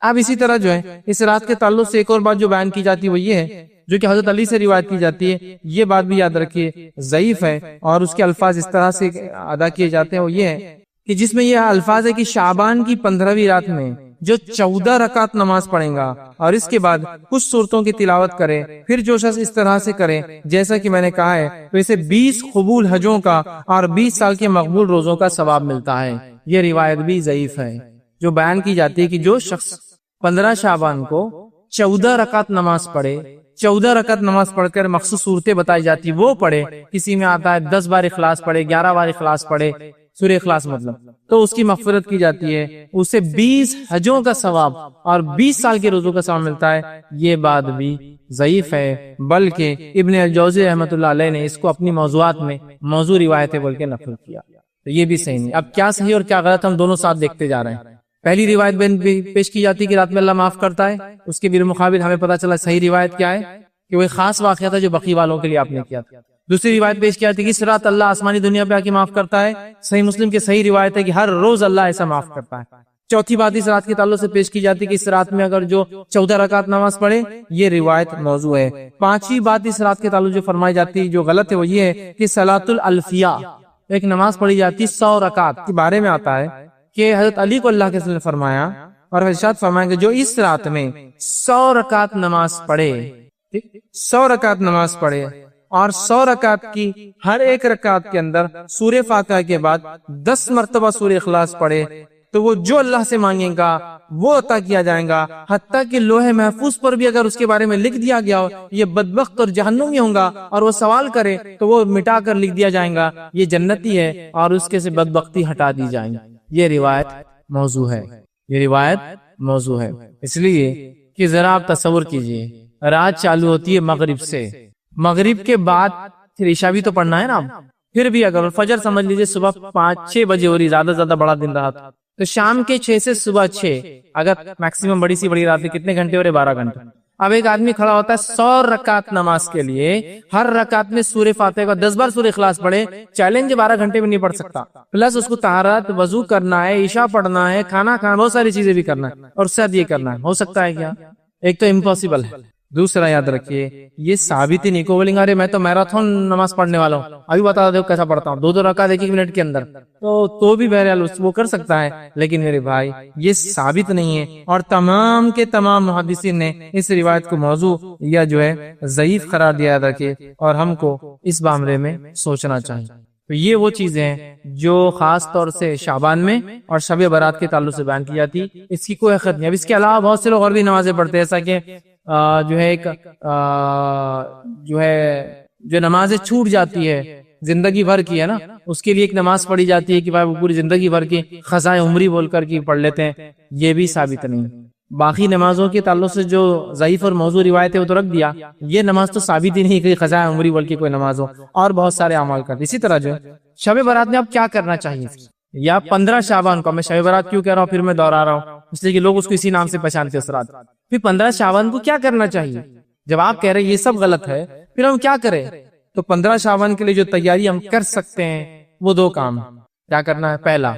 اب اسی طرح جو ہے اس رات کے تعلق سے ایک اور بات جو بیان کی جاتی ہے وہ یہ ہے، جو کہ حضرت علی سے روایت کی جاتی ہے، یہ بات بھی یاد رکھیے ضعیف ہے اور اس کے الفاظ اس طرح سے ادا کیے جاتے ہیں، وہ یہ ہے کہ جس میں یہ الفاظ ہے کہ شعبان کی 15ویں رات میں جو 14 رکعت نماز پڑھیں گا اور اس کے بعد کچھ سورتوں کی تلاوت کرے، پھر جو شخص اس طرح سے کرے جیسا کہ میں نے کہا ہے تو اسے 20 قبول حجوں کا اور 20 سال کے مقبول روزوں کا ثواب ملتا ہے۔ یہ روایت بھی ضعیف ہے جو بیان کی جاتی ہے کہ جو شخص 15 شعبان کو 14 رکعت نماز پڑھے، 14 رکعت نماز پڑھ کر مخصوص صورتیں بتائی جاتی وہ پڑھے، کسی میں آتا ہے 10 بار اخلاص پڑھے، 11 بار اخلاص پڑھے، سورہ اخلاص مطلب، تو اس کی مغفرت کی جاتی ہے، اسے 20 حجوں کا ثواب اور 20 سال کے روزوں کا ثواب ملتا ہے۔ یہ بات بھی ضعیف ہے، بلکہ ابن الجوزی رحمۃ اللہ علیہ نے اس کو اپنی موضوعات میں موضوع روایتیں بول کے نقل کیا، تو یہ بھی صحیح نہیں۔ اب کیا صحیح اور کیا غلط ہم دونوں ساتھ دیکھتے جا رہے ہیں۔ پہلی روایت پیش کی جاتی ہے کہ رات میں اللہ معاف کرتا ہے، اس کے بالمقابل ہمیں پتہ چلا صحیح روایت کیا ہے کہ وہ ایک خاص واقعہ تھا جو بقیع والوں کے لیے آپ نے کیا تھا۔ دوسری روایت پیش کی جاتی ہے کہ اس رات اللہ آسمانی دنیا پہ آ کے معاف کرتا ہے، صحیح مسلم کی صحیح روایت ہے کہ ہر روز اللہ ایسا معاف کرتا ہے۔ چوتھی بات اس رات کے تعلق سے پیش کی جاتی ہے کہ اس رات میں اگر جو 14 رکعت نماز پڑھے، یہ روایت موضوع ہے۔ پانچویں بات اس رات کے تعلق جو فرمائی جاتی ہے جو غلط ہے وہ یہ ہے کہ صلاۃ الالفیہ، ایک نماز پڑھی جاتی ہے 100 رکعت کے بارے میں آتا ہے کہ حضرت علی کو اللہ کے رسول نے فرمایا اور ارشاد فرمایا کہ جو اس رات میں 100 رکعت نماز پڑھے، 100 رکعت نماز پڑھے اور 100 رکعت کی ہر ایک رکعت کے اندر سورہ فاتحہ کے بعد 10 مرتبہ سورہ اخلاص پڑھے تو وہ جو اللہ سے مانگے گا وہ عطا کیا جائے گا، حتیٰ کہ لوح محفوظ پر بھی اگر اس کے بارے میں لکھ دیا گیا ہو یہ بدبخت اور جہنمی ہوگا اور وہ سوال کرے تو وہ مٹا کر لکھ دیا جائے گا یہ جنتی ہے اور اس کے سے بدبختی ہٹا دی جائیں گی۔ یہ روایت موضوع ہے، یہ روایت موضوع ہے، اس لیے کہ ذرا آپ تصور کیجئے رات چالو ہوتی ہے مغرب سے، مغرب کے بعد پھر عشاء بھی تو پڑھنا ہے نا، پھر بھی اگر فجر سمجھ لیجئے صبح 5-6 بجے ہو رہی، زیادہ سے زیادہ بڑا دن رہا تو شام کے 6 سے صبح 6، اگر میکسیمم بڑی سی بڑی رات ہے کتنے گھنٹے ہو رہے؟ 12 گھنٹے۔ اب ایک آدمی کھڑا ہوتا ہے 100 رکعت نماز کے لیے، ہر رکعت میں سورہ فاتحہ کا 10 بار سورہ اخلاص پڑھے، چیلنج 12 گھنٹے میں نہیں پڑھ سکتا، پلس اس کو طہارت، وضو کرنا ہے، عشاء پڑھنا ہے، کھانا کھانا، بہت ساری چیزیں بھی کرنا ہے، اور ساتھ یہ کرنا ہے، ہو سکتا ہے کیا؟ ایک تو امپاسبل ہے۔ دوسرا یاد رکھیے یہ ثابت ہی نہیں کو بولیں گے ارے میں تو میراتھن نماز پڑھنے والا ہوں، ابھی بتا دو کیسا پڑھتا ہوں، 2 رکعت 1 منٹ کے اندر، تو بھی بہرحال وہ کر سکتا ہے، لیکن میرے بھائی یہ ثابت نہیں ہے، اور تمام کے تمام محدثین نے اس روایت کو موضوع یا جو ہے ضعیف قرار دیا۔ یاد رکھیے اور ہم کو اس معاملے میں سوچنا چاہیے۔ تو یہ وہ چیزیں ہیں جو خاص طور سے شعبان میں اور شب برات کے تعلق سے بیان کی جاتی، اس کی کوئی حقیقت نہیں۔ اب اس کے علاوہ بہت سے لوگ اور بھی نمازیں پڑھتے ہیں، ایسا کہ جو ہے ایک جو نمازیں چھوٹ جاتی ہے زندگی بھر کی ہے نا، اس کے لیے ایک نماز پڑھی جاتی ہے کہ بھائی وہ پوری زندگی بھر کی خزائے عمری بول کر کی پڑھ لیتے ہیں، یہ بھی ثابت نہیں۔ باقی نمازوں کے تعلق سے جو ضعیف اور موضوع روایت ہے وہ تو رکھ دیا، یہ نماز تو ثابت ہی نہیں کہ خزائے عمری بول کے کوئی نماز ہو، اور بہت سارے اعمال کرتے۔ اسی طرح جو ہے شب برات میں اب کیا کرنا چاہیے، یا 15 شعبان کو، میں شب برات کیوں کہہ رہا ہوں پھر میں دوہرا رہا ہوں اس لیے کہ لوگ اس کو اسی نام سے پہچانتے اس رات، پھر 15 شعبان کو کیا کرنا چاہیے؟ جب آپ کہہ رہے ہیں یہ سب غلط ہے پھر ہم کیا کریں؟ تو 15 شعبان کے لیے جو تیاری ہم کر سکتے ہیں وہ 2 کام۔ کیا کرنا ہے؟ پہلا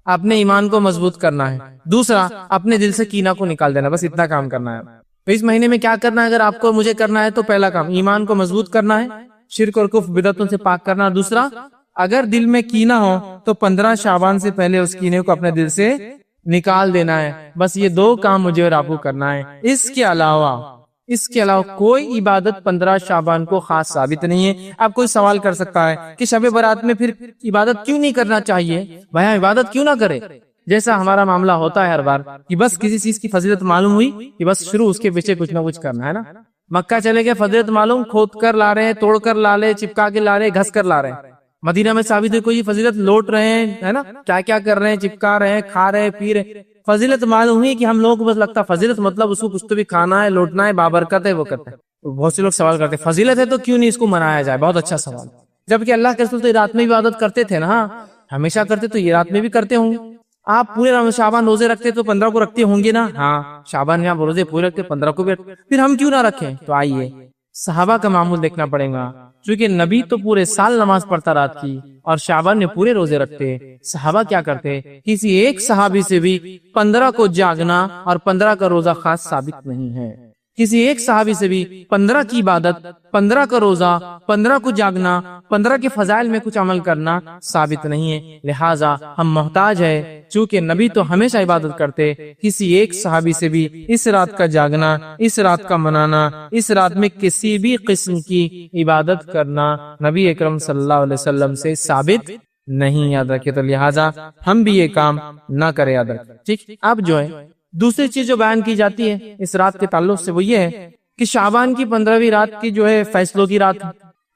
اپنے ایمان کو مضبوط کرنا ہے، دوسرا اپنے دل سے کینہ کو نکال دینا، بس اتنا کام کرنا ہے۔ تو اس مہینے میں کیا کرنا ہے اگر آپ کو مجھے کرنا ہے تو پہلا کام ایمان کو مضبوط کرنا ہے، شرک اور کفر بدعتوں سے پاک کرنا، دوسرا اگر دل میں کینہ ہو تو 15 شعبان سے پہلے اس کینے کو اپنے دل سے نکال دینا ہے۔ بس یہ 2 کام مجھے اور آپ کو کرنا ہے، اس کے علاوہ کوئی عبادت 15 شعبان کو خاص ثابت نہیں ہے۔ آپ کوئی سوال کر سکتا ہے کہ شب برات میں پھر عبادت کیوں نہیں کرنا چاہیے؟ بھائی عبادت کیوں نہ کرے؟ جیسا ہمارا معاملہ ہوتا ہے ہر بار کہ بس کسی چیز کی فضیلت معلوم ہوئی کہ بس شروع اس کے پیچھے کچھ نہ کچھ کرنا ہے نا۔ مکہ چلے گئے، فضیلت معلوم، کھود کر لا رہے ہیں، توڑ کر لا رہے، چپکا کے لا رہے، گھس کر لا رہے ہیں۔ مدینہ میں ثابت ہے کوئی فضیلت لوٹ رہے ہیں، ہے نا، کیا کیا کر رہے ہیں، چپکا رہے ہیں، کھا رہے ہیں، پی رہے ہیں۔ فضیلت معلوم ہوئی کہ ہم لوگوں کو بس لگتا فضیلت مطلب اس کو کچھ تو بھی کھانا ہے، لوٹنا ہے، بابرکت ہے، وہ کرتا ہے۔ بہت سے لوگ سوال کرتے ہیں فضیلت ہے تو کیوں نہیں اس کو منایا جائے؟ بہت اچھا سوال، جبکہ اللہ کے رسول تو رات میں بھی عبادت کرتے تھے نا، ہمیشہ کرتے، تو یہ رات میں بھی کرتے ہوں۔ آپ پورے شعبان روزے رکھتے تو 15 کو رکھتے ہوں گے نا؟ ہاں، شعبان میں آپ روزے پورے رکھتے، 15 کو بھی رکھتے، پھر ہم کیوں نہ رکھیں؟ تو آئیے صحابہ کا معمول دیکھنا پڑے گا، چونکہ نبی تو پورے سال نماز پڑھتا رات کی اور شعبان میں پورے روزے رکھتے۔ صحابہ کیا کرتے؟ کسی ایک صحابی سے بھی 15 کو جاگنا اور 15 کا روزہ خاص ثابت نہیں ہے، کسی ایک صحابی سے بھی 15 کی عبادت، 15 کا روزہ، 15 کو جاگنا، 15 کے فضائل میں کچھ عمل کرنا ثابت نہیں ہے۔ لہٰذا ہم محتاج ہے، چونکہ نبی تو ہمیشہ عبادت کرتے، کسی ایک صحابی سے بھی اس رات کا جاگنا، اس رات کا منانا، اس رات میں کسی بھی قسم کی عبادت کرنا نبی اکرم صلی اللہ علیہ وسلم سے ثابت نہیں، یاد رکھے۔ تو لہٰذا ہم بھی یہ کام نہ کریں، یاد رکھیں، ٹھیک۔ اب جو ہے دوسری چیز جو بیان کی جاتی ہے اس رات کے تعلق سے وہ یہ ہے کہ شعبان کی 15ویں رات کی جو ہے فیصلوں کی رات،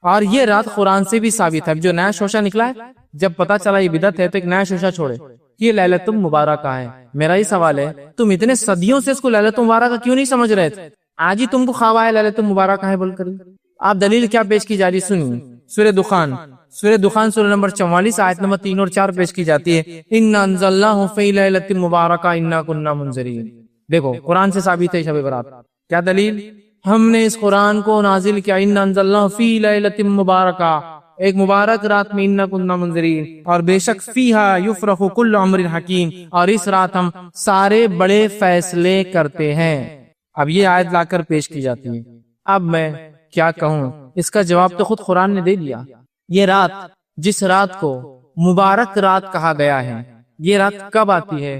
اور یہ رات قرآن سے بھی ثابت ہے۔ جو نیا شوشہ نکلا ہے، جب پتا چلا یہ بدعت ہے تو ایک نیا شوشہ چھوڑے، یہ لیلۃ مبارکہ ہے۔ میرا یہ سوال ہے تم اتنے صدیوں سے اس کو لیلۃ مبارکہ کیوں نہیں سمجھ رہے تھے؟ آج ہی تم کو خواب آیا لیلۃ مبارکہ ہے بول کر؟ آپ دلیل کیا پیش کی جا رہی سنیے، سورہ دخان سورہ نمبر 44 آیت نمبر 3 اور 4 پیش کی جاتی ہے، اِنَّا أَنزَلْنَاهُ فِي لَيْلَةٍ مُبَارَكَةٍ إِنَّا كُنَّا مُنذِرِينَ۔ دیکھو قرآن سے ثابت ہے شب برات، کیا دلیل؟ ہم نے اس قرآن کو نازل کیا، اِنَّا أَنزَلْنَاهُ فِي لَيْلَةٍ مُبَارَكَةٍ، ایک مبارک رات میں، اِنَّا كُنَّا مُنذِرِينَ، اور بے شک فِيهَا يُفْرَقُ كُلُّ أَمْرٍ حَكِيمٍ، اور اس رات ہم سارے بڑے فیصلے کرتے ہیں۔ اب یہ آیت لا کر پیش کی جاتی ہے۔ اب میں کیا کہوں، اس کا جواب تو خود قرآن نے دے دیا۔ یہ رات، جس رات کو مبارک رات کہا گیا ہے، یہ رات کب آتی ہے؟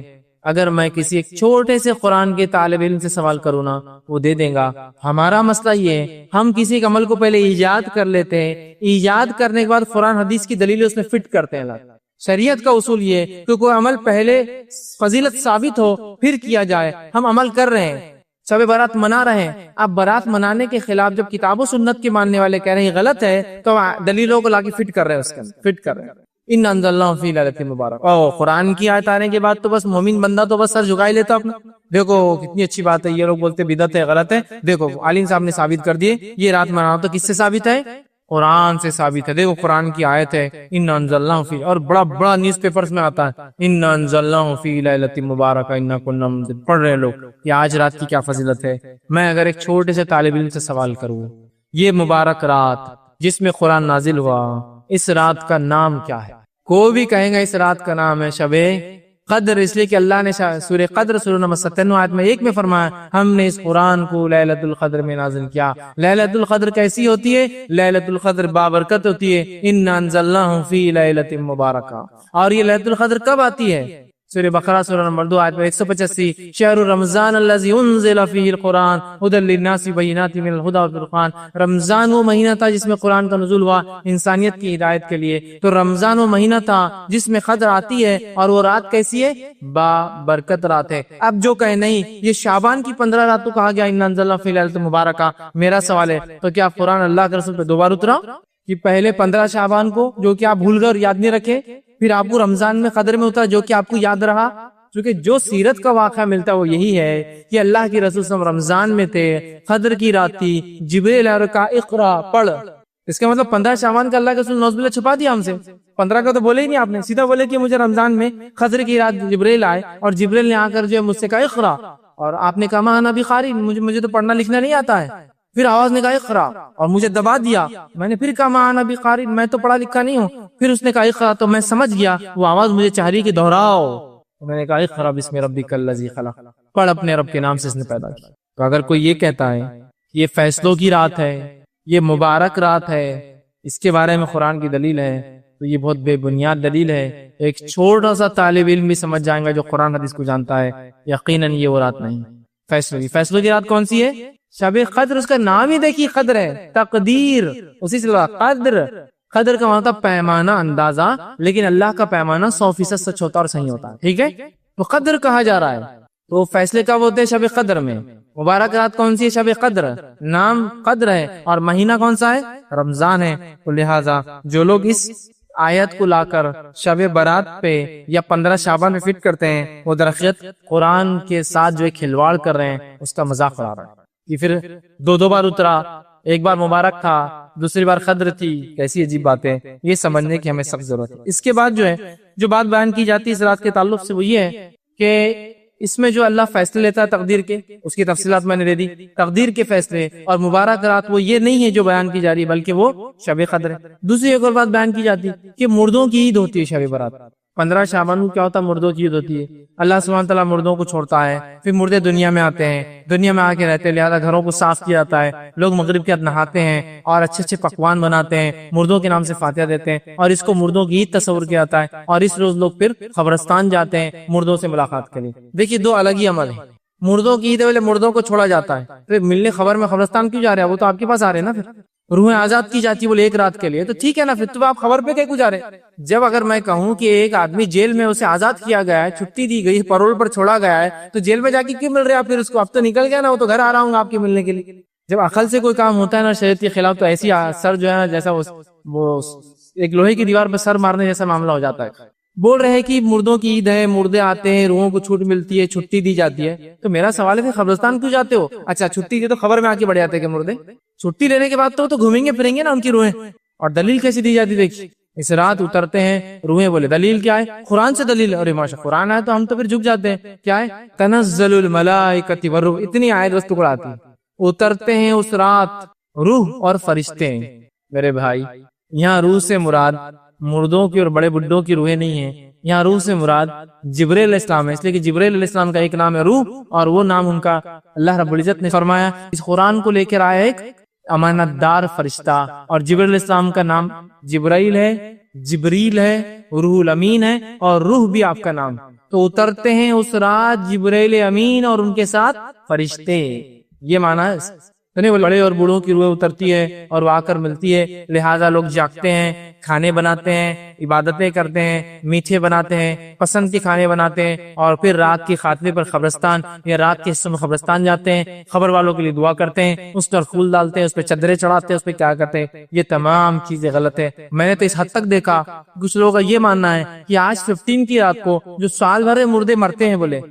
اگر میں کسی ایک چھوٹے سے قرآن کے طالب علم سے سوال کروں نا وہ دے دیں گا. ہمارا مسئلہ یہ ہے ہم کسی ایک عمل کو پہلے ایجاد کر لیتے ہیں, ایجاد کرنے کے بعد قرآن حدیث کی دلیلیں اس میں فٹ کرتے ہیں. شریعت کا اصول یہ ہے کہ کوئی عمل پہلے فضیلت ثابت ہو پھر کیا جائے. ہم عمل کر رہے ہیں, شب برات منا رہے ہیں, اب برات منانے کے خلاف جب کتاب و سنت کے ماننے والے کہہ رہے ہیں غلط ہے تو دلیلوں کو لا کے فٹ کر رہے ہیں, اس کے فٹ کر رہے ہیں. ان انزلناہ فی لیلۃ مبارک. قرآن کی آیت آنے کے بعد تو بس مومن بندہ تو بس سر جھکائے لیتا اپنا. دیکھو کتنی اچھی بات ہے, یہ لوگ بولتے بدعت ہے غلط ہے. دیکھو عالم صاحب نے ثابت کر دیے یہ رات منانا تو کس سے ثابت ہے؟ قرآن سے ثابت ہے. دیکھو قرآن کی آیت ہے ان انزلناہ فی, اور بڑا بڑا نیوز پیپرز میں آتا ہے ان انزلناہ فی لیلۃ مبارک انا کنا منذرین. پڑھ رہے لوگ کہ آج رات کی کیا فضیلت ہے. میں اگر ایک چھوٹے سے طالب علم سے سوال کروں یہ مبارک رات جس میں قرآن نازل ہوا اس رات کا نام کیا ہے؟ کوئی بھی کہیں گا اس رات کا نام ہے شب قدر, اس لیے کہ اللہ نے سورہ قدر سورہ نمبر 97 آیت میں 1 میں فرمایا ہم نے اس قرآن کو لیلۃ القدر میں نازل کیا. لیلۃ القدر کیسی ہوتی ہے؟ لیلۃ القدر بابرکت ہوتی ہے. انا انزلناہ فی لیلۃ مبارکہ. اور یہ لیلۃ القدر کب آتی ہے؟ سورہ بقرہ سورہ نمبر 2 آیت 185 شہر رمضان الذی انزل فیہ القرآن ھدی للناس بینات من الھدی والفرقان. رمضان وہ مہینہ تھا جس میں قرآن کا نزول ہوا انسانیت کی ہدایت کے لیے. تو رمضان وہ مہینہ تھا جس میں قدر آتی ہے اور وہ رات کیسی ہے؟ با برکت رات ہے. اب جو کہے نہیں یہ شعبان کی 15 رات تو کہا گیا ان انزلنا فی لیلۃ مبارکہ, میرا سوال ہے تو کیا قرآن اللہ کے رسول پہ دوبارہ اترا کہ پہلے 15 شعبان کو جو کہ آپ بھول گئے اور یاد نہیں رکھے, پھر آپ کو رمضان میں قدر میں اترا جو کہ آپ کو یاد رہا؟ کیونکہ جو سیرت کا واقعہ ملتا ہے وہ یہی ہے کہ اللہ کے رسول صلی اللہ علیہ وسلم رمضان میں تھے, قدر کی رات تھی, جبریل آیا اور کہا اقرا پڑھ. اس کا مطلب 15 شعبان کا اللہ کے رسول نوز باللہ چھپا دیا ہم سے. 15 کا تو بولے ہی نہیں آپ نے, سیدھا بولے کہ مجھے رمضان میں قدر کی رات جبریل آئے اور جبریل نے آ کر جو ہے مجھ سے کہا اقرا, اور آپ نے کہا انا بقاری, مجھے تو پڑھنا لکھنا نہیں آتا ہے. پھر آواز نے کہا اقرا اور مجھے دبا دیا. میں نے پھر کہا انا بقاری, میں تو پڑھا لکھا نہیں ہوں. پھر اس نے کہا اقرا تو میں سمجھ گیا, وہ آواز مجھے چاہ رہی کہ دہراؤ. میں نے کہا اقرا بسم ربک الذی خلق, پڑھ اپنے رب کے نام سے اس نے پیدا کیا. تو اگر کوئی یہ کہتا ہے یہ فیصلوں کی رات ہے, یہ مبارک رات ہے, اس کے بارے میں قرآن کی دلیل ہے, تو یہ بہت بے بنیاد دلیل ہے. ایک چھوٹا سا طالب علم بھی سمجھ جائے گا جو قرآن حدیث کو جانتا ہے یقیناً یہ وہ رات نہیں. فیصلوں کی رات کون سی ہے؟ شب قدر. اس کا نام ہی دیکھیے قدر ہے, تقدیر, اسی سے قدر. قدر کا مطلب پیمانہ, اندازہ, لیکن اللہ کا پیمانہ 100% سچ ہوتا اور صحیح ہوتا ہے. ٹھیک ہے, تو قدر کہا جا رہا ہے. تو فیصلے کب ہوتے ہیں؟ شب قدر میں. مبارک رات کون سی ہے؟ شب قدر. نام قدر ہے اور مہینہ کون سا ہے؟ رمضان ہے. تو لہٰذا جو لوگ اس آیت کو لا کر شب برات پہ یا 15 شعبان میں فٹ کرتے ہیں وہ درخت قرآن کے ساتھ جو کھلواڑ کر رہے ہیں, اس کا مذاق اڑا رہے ہیں. کہ پھر دو بار اترا, ایک بار مبارک تھا, دوسری بار قدر تھی, کیسی عجیب بات ہے. یہ سمجھنے کی ہمیں سخت ضرورت ہے. اس کے بعد جو ہے جو بات بیان کی جاتی ہے اس رات کے تعلق سے وہ یہ ہے کہ اس میں جو اللہ فیصلے لیتا ہے تقدیر کے, اس کی تفصیلات میں نے دے دی. تقدیر کے فیصلے اور مبارک رات وہ یہ نہیں ہے جو بیان کی جا رہی ہے بلکہ وہ شب قدر ہے. دوسری ایک اور بات بیان کی جاتی ہے کہ مردوں کی عید ہوتی ہے شب برات. 15 شعبان کو کیا ہوتا ہے؟ مردوں کی عید ہوتی ہے. اللہ سبحانہ تعالیٰ مردوں کو چھوڑتا ہے, پھر مردے دنیا میں آتے ہیں, دنیا میں آ کے رہتے ہیں, لہذا گھروں کو صاف کیا جاتا ہے. لوگ مغرب کے بعد نہاتے ہیں اور اچھے اچھے پکوان بناتے ہیں, مردوں کے نام سے فاتحہ دیتے ہیں, اور اس کو مردوں کی عید تصور کیا جاتا ہے. اور اس روز لوگ پھر قبرستان جاتے ہیں مردوں سے ملاقات کے لیے. دیکھیے دو الگ ہی عمل ہیں. مردوں کی عید والے مردوں کو چھوڑا جاتا ہے, پھر ملنے خبر میں قبرستان کیوں جا رہے ہیں؟ وہ تو آپ کے پاس آ رہے ہیں نا. پھر روحیں آزاد کی جاتی بولے ایک رات کے لیے, تو ٹھیک ہے نا, پھر تو آپ خبر پہ کیا جا رہے. جب اگر میں کہوں کہ ایک آدمی جیل میں اسے آزاد کیا گیا ہے, چھٹی دی گئی, پرول پر چھوڑا گیا ہے, تو جیل میں جا کے کیوں مل رہے آپ پھر اس کو؟ اب تو نکل گیا نا, وہ تو گھر آ رہا ہوں آپ کے ملنے کے لیے. جب عقل سے کوئی کام ہوتا ہے نا شریعت کے خلاف, تو ایسی سر جو ہے نا جیسا وہ ایک لوہے کی دیوار پہ سر مارنے جیسا معاملہ ہو جاتا ہے. بول رہے ہیں کہ مردوں کی عید ہے, مردے آتے ہیں, روحوں کو چھوٹ ملتی ہے, چھٹی دی جاتی ہے. تو میرا سوال ہے کہ قبرستان کیوں جاتے ہو؟ اچھا چھٹی دی تو خبر میں آ کے بڑھ جاتے ہیں کہ مردے چھٹی لینے کے بعد تو گھومیں گے پھریں گے نا ان کی روحیں. اور دلیل کیسی دی جاتی دیکھیے, اس رات اترتے ہیں روحیں, بولے دلیل کیا ہے؟ قرآن سے دلیل. اور ماشاء قرآن ہے تو ہم تو پھر جھک جاتے ہیں. کیا ہے؟ تنزل الملائکۃ والروح, اتنی آیت بس ٹکڑا آتی ہے. اترتے ہیں اس رات روح اور فرشتے. میرے بھائی یہاں روح سے مراد مردوں کی اور بڑے بڈھوں کی روحیں نہیں ہیں, یہاں روح سے مراد جبریل علیہ السلام ہے. اس لیے کہ جبریل علیہ السلام کا ایک نام ہے روح, اور وہ نام ان کا اللہ رب العزت نے فرمایا اس قرآن کو لے کر آیا ایک امانت دار فرشتہ. اور جبریل علیہ السلام کا نام جبرائیل ہے, جبریل ہے, روح الامین ہے, اور روح بھی آپ کا نام. تو اترتے ہیں اس رات جبرائیل امین اور ان کے ساتھ فرشتے. یہ معنی ہے. بڑے اور بوڑھوں کی روح اترتی ہے اور وہ آ کر ملتی ہے، لہٰذا لوگ جاگتے ہیں، کھانے بناتے ہیں، عبادتیں کرتے ہیں، میٹھے بناتے ہیں، پسند کے کھانے بناتے ہیں، اور پھر رات کے خاتمے پر قبرستان یا رات کے حصے میں قبرستان جاتے ہیں، خبر والوں کے لیے دعا کرتے ہیں، اس پر پھول ڈالتے ہیں، اس پہ چادریں چڑھاتے ہیں، اس پہ کیا کرتے ہیں. یہ تمام چیزیں غلط ہے. میں نے تو اس حد تک دیکھا کچھ لوگوں کا یہ ماننا ہے کہ آج 15 کی رات کو جو سال بھر مردے مرتے ہیں، بولے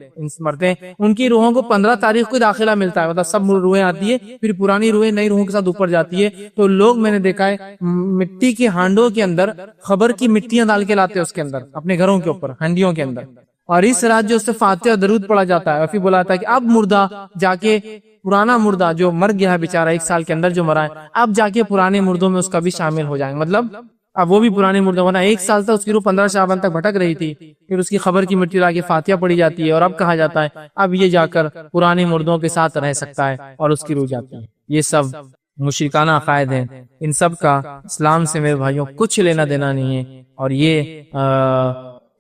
مرتے ہیں، ان کی روحوں کو 15 تاریخ کو داخلہ ملتا ہے. مطلب سب روحیں آتی ہے، پھر پرانی روحیں نئی روحوں کے ساتھ اوپر جاتی ہے. تو لوگ میں نے دیکھا ہے مٹی کے ہانڈوں کے اندر خبر کی مٹیاں ڈال کے لاتے ہیں اس کے اندر اپنے گھروں کے اوپر، ہنڈیوں کے اندر، اور اس رات جو اس سے فاتحہ اور درود پڑھا جاتا ہے، اور پھر بولا جاتا ہے کہ اب مردہ جا کے پرانا مردہ جو مر گیا ہے بیچارہ 1 سال کے اندر جو مرا ہے، اب جا کے پرانے مردوں میں اس کا بھی شامل ہو جائیں. مطلب اب وہ بھی پرانے مردوں، ورنہ 1 سال تک اس کی روح 15 شعبان تک بھٹک رہی تھی، پھر اس کی خبر کی مٹی لا کے فاتحہ پڑھی جاتی ہے، اور اب کہا جاتا ہے اب یہ جا کر پرانے مردوں کے ساتھ رہ سکتا ہے اور اس کی روح جاتی ہے. یہ سب مشرکانہ عقائد ہیں. ان سب کا اسلام سے میرے بھائیوں کچھ لینا دینا نہیں ہے. اور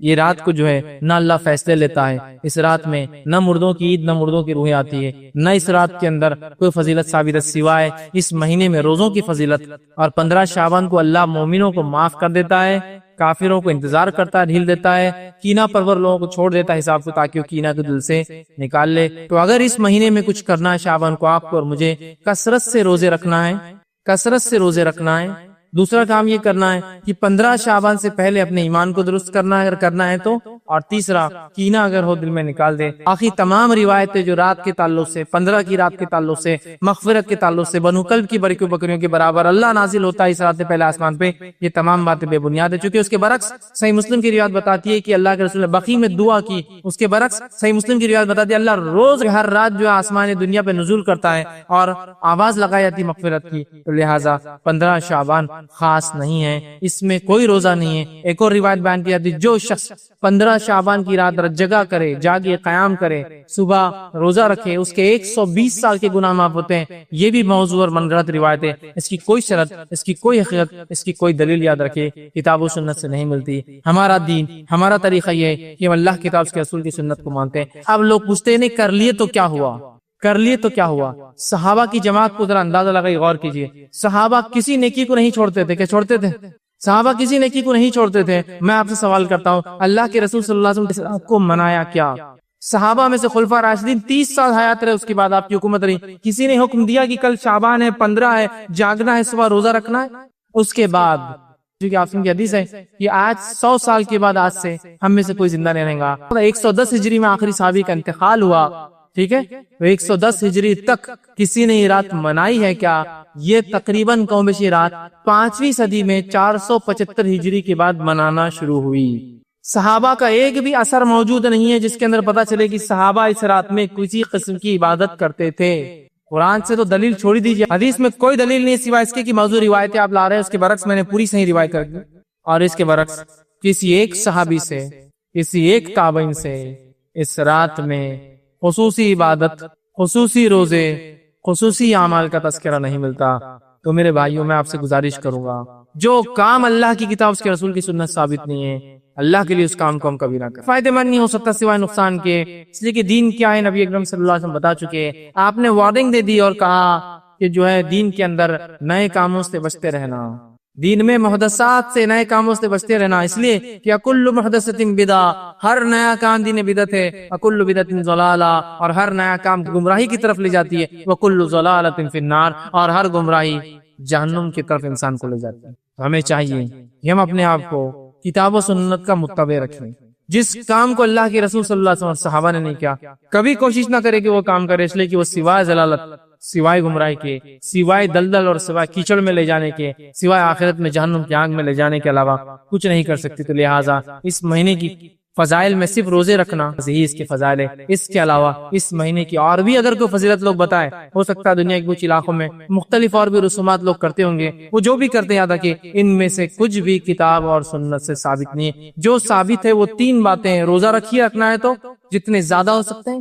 یہ رات کو جو ہے نہ اللہ فیصلے لیتا ہے، اس رات میں نہ مردوں کی عید نہ مردوں کی روحیں آتی ہے، نہ اس رات کے اندر کوئی فضیلت ثابت ہے سوائے اس مہینے میں روزوں کی فضیلت. اور 15 شعبان کو اللہ مومنوں کو معاف کر دیتا ہے، کافروں کو انتظار کرتا ہے، ڈھیل دیتا ہے، کینہ پرور لوگوں کو چھوڑ دیتا ہے حساب کو، تاکہ وہ کینہ کے دل سے نکال لے. تو اگر اس مہینے میں کچھ کرنا ہے شعبان کو آپ کو اور مجھے، کثرت سے روزے رکھنا ہے، کثرت سے روزے رکھنا ہے. دوسرا کام یہ کرنا ہے کہ 15 شعبان سے پہلے اپنے ایمان کو درست کرنا ہے اگر کرنا ہے تو، اور تیسرا کینہ اگر ہو دل میں نکال دے. آخری تمام روایتیں جو رات کے تعلق سے، 15 کی رات کے تعلق سے، مغفرت کے تعلق سے، بنو کلب کی بکریوں کے برابر اللہ نازل ہوتا ہے اس رات پہلے آسمان پہ، یہ تمام باتیں بے بنیاد ہے. چونکہ اس کے برعکس صحیح مسلم کی روایت بتاتی ہے کہ اللہ کے رسول نے بقیع میں دعا کی. اس کے برعکس صحیح مسلم کی روایت بتاتی ہے اللہ روز ہر رات جو آسمان دنیا پہ نزول کرتا ہے اور آواز لگائی جاتی مغفرت کی. تو لہٰذا 15 شعبان خاص نہیں ہے، اس میں کوئی روزہ نہیں ہے. ایک اور روایت بیان کی جاتی ہے جو شخص 15 شعبان کی رات جگہ کرے، جاگے، قیام کرے، صبح روزہ رکھے، اس کے 120 سال کے گناہ معاف ہوتے ہیں. یہ بھی موضوع اور منگرت روایت ہے، اس کی کوئی شرط، اس کی کوئی حقیقت، اس کی کوئی دلیل یاد رکھے کتاب و سنت سے نہیں ملتی. ہمارا دین، ہمارا طریقہ یہ ہے کہ ہم اللہ کتاب کے رسول کی سنت کو مانتے ہیں. اب لوگ پوچھتے ہیں کر لیے تو کیا ہوا، کر لیے تو کیا ہوا. صحابہ کی جماعت کو ذرا اندازہ لگائی، غور کیجئے. صحابہ کسی نیکی کو نہیں چھوڑتے تھے. کیا چھوڑتے تھے؟ صحابہ کسی نیکی کو نہیں چھوڑتے تھے. میں آپ سے سوال کرتا ہوں اللہ کے رسول صلی اللہ علیہ وسلم نے آپ کو منایا کیا؟ صحابہ میں سے خلفاء راشدین 30 سال حیات رہے، اس کے بعد آپ کی حکومت رہی، کسی نے حکم دیا کہ کل شعبان ہے، 15 ہے، جاگنا ہے، صبح روزہ رکھنا ہے؟ اس کے بعد کیونکہ آپ کی حدیث ہے کہ آج 100 سال کے بعد آج سے ہم میں سے کوئی زندہ نہیں رہے گا. 110 ہجری میں آخری صحابی کا انتقال ہوا، ٹھیک ہے. 110 ہجری تک کسی نے یہ رات منائی ہے کیا؟ یہ تقریباً کم بیش رات 5ویں صدی میں 475 ہجری کے بعد منانا شروع ہوئی. صحابہ کا ایک بھی اثر موجود نہیں ہے جس کے اندر پتا چلے کہ صحابہ اس رات میں کسی قسم کی عبادت کرتے تھے. قرآن سے تو دلیل چھوڑی دیجیے، حدیث میں کوئی دلیل نہیں سوائے اس کے موضوع روایتیں آپ لا رہے ہیں. اس کے برعکس میں نے پوری صحیح روایت کر دی، اور اس کے برعکس کسی ایک صحابی سے، کسی ایک تابعین سے اس رات میں خصوصی عبادت، خصوصی روزے، خصوصی اعمال کا تذکرہ نہیں ملتا. تو میرے بھائیوں میں آپ سے گزارش کروں گا جو کام اللہ کی کتاب اس کے رسول کی سنت ثابت نہیں ہے، اللہ کے لیے اس کام کو ہم کبھی نہ کریں. فائدہ مند نہیں ہو سکتا سوائے نقصان کے، اس لیے کہ دین کیا ہے نبی اکرم صلی اللہ علیہ وسلم بتا چکے. آپ نے وارننگ دے دی اور کہا کہ جو ہے دین کے اندر نئے کاموں سے بچتے رہنا، دین میں محدثات سے، نئے کاموں سے بچتے رہنا. اس لیے کہ کل محدثۃ بدعہ، ہر نیا کام دین بدعت ہے، وکل بدعت ضلالہ، اور ہر نیا کام گمراہی کی طرف لے جاتی ہے، وکل ضلالۃ فی النار، اور ہر گمراہی جہنم کی طرف انسان کو لے جاتی ہے. ہمیں چاہیے کہ ہم اپنے آپ کو کتاب و سنت کا متبع رکھیں. جس کام کو اللہ کے رسول صلی اللہ علیہ وسلم اور صحابہ نے نہیں کیا، کبھی کوشش نہ کرے کہ وہ کام کرے، اس لیے کہ وہ سوائے ضلالت، سوائے گمراہی کے، سوائے دلدل اور سوائے کیچڑ میں لے جانے کے، سوائے آخرت میں جہنم کی آگ میں لے جانے کے علاوہ کچھ نہیں کر سکتی. تو لہٰذا اس مہینے کی فضائل میں صرف روزے رکھنا یہی اس کے فضائل ہے. اس کے علاوہ اس مہینے کی اور بھی اگر کوئی فضیلت لوگ بتائے، ہو سکتا ہے دنیا کے کچھ علاقوں میں مختلف اور بھی رسومات لوگ کرتے ہوں گے، وہ جو بھی کرتے یاد رکھیں ان میں سے کچھ بھی کتاب اور سنت سے ثابت نہیں ہے. جو ثابت ہے وہ 3 باتیں ہیں. روزہ رکھیے، رکھنا ہے تو جتنے زیادہ ہو سکتے ہیں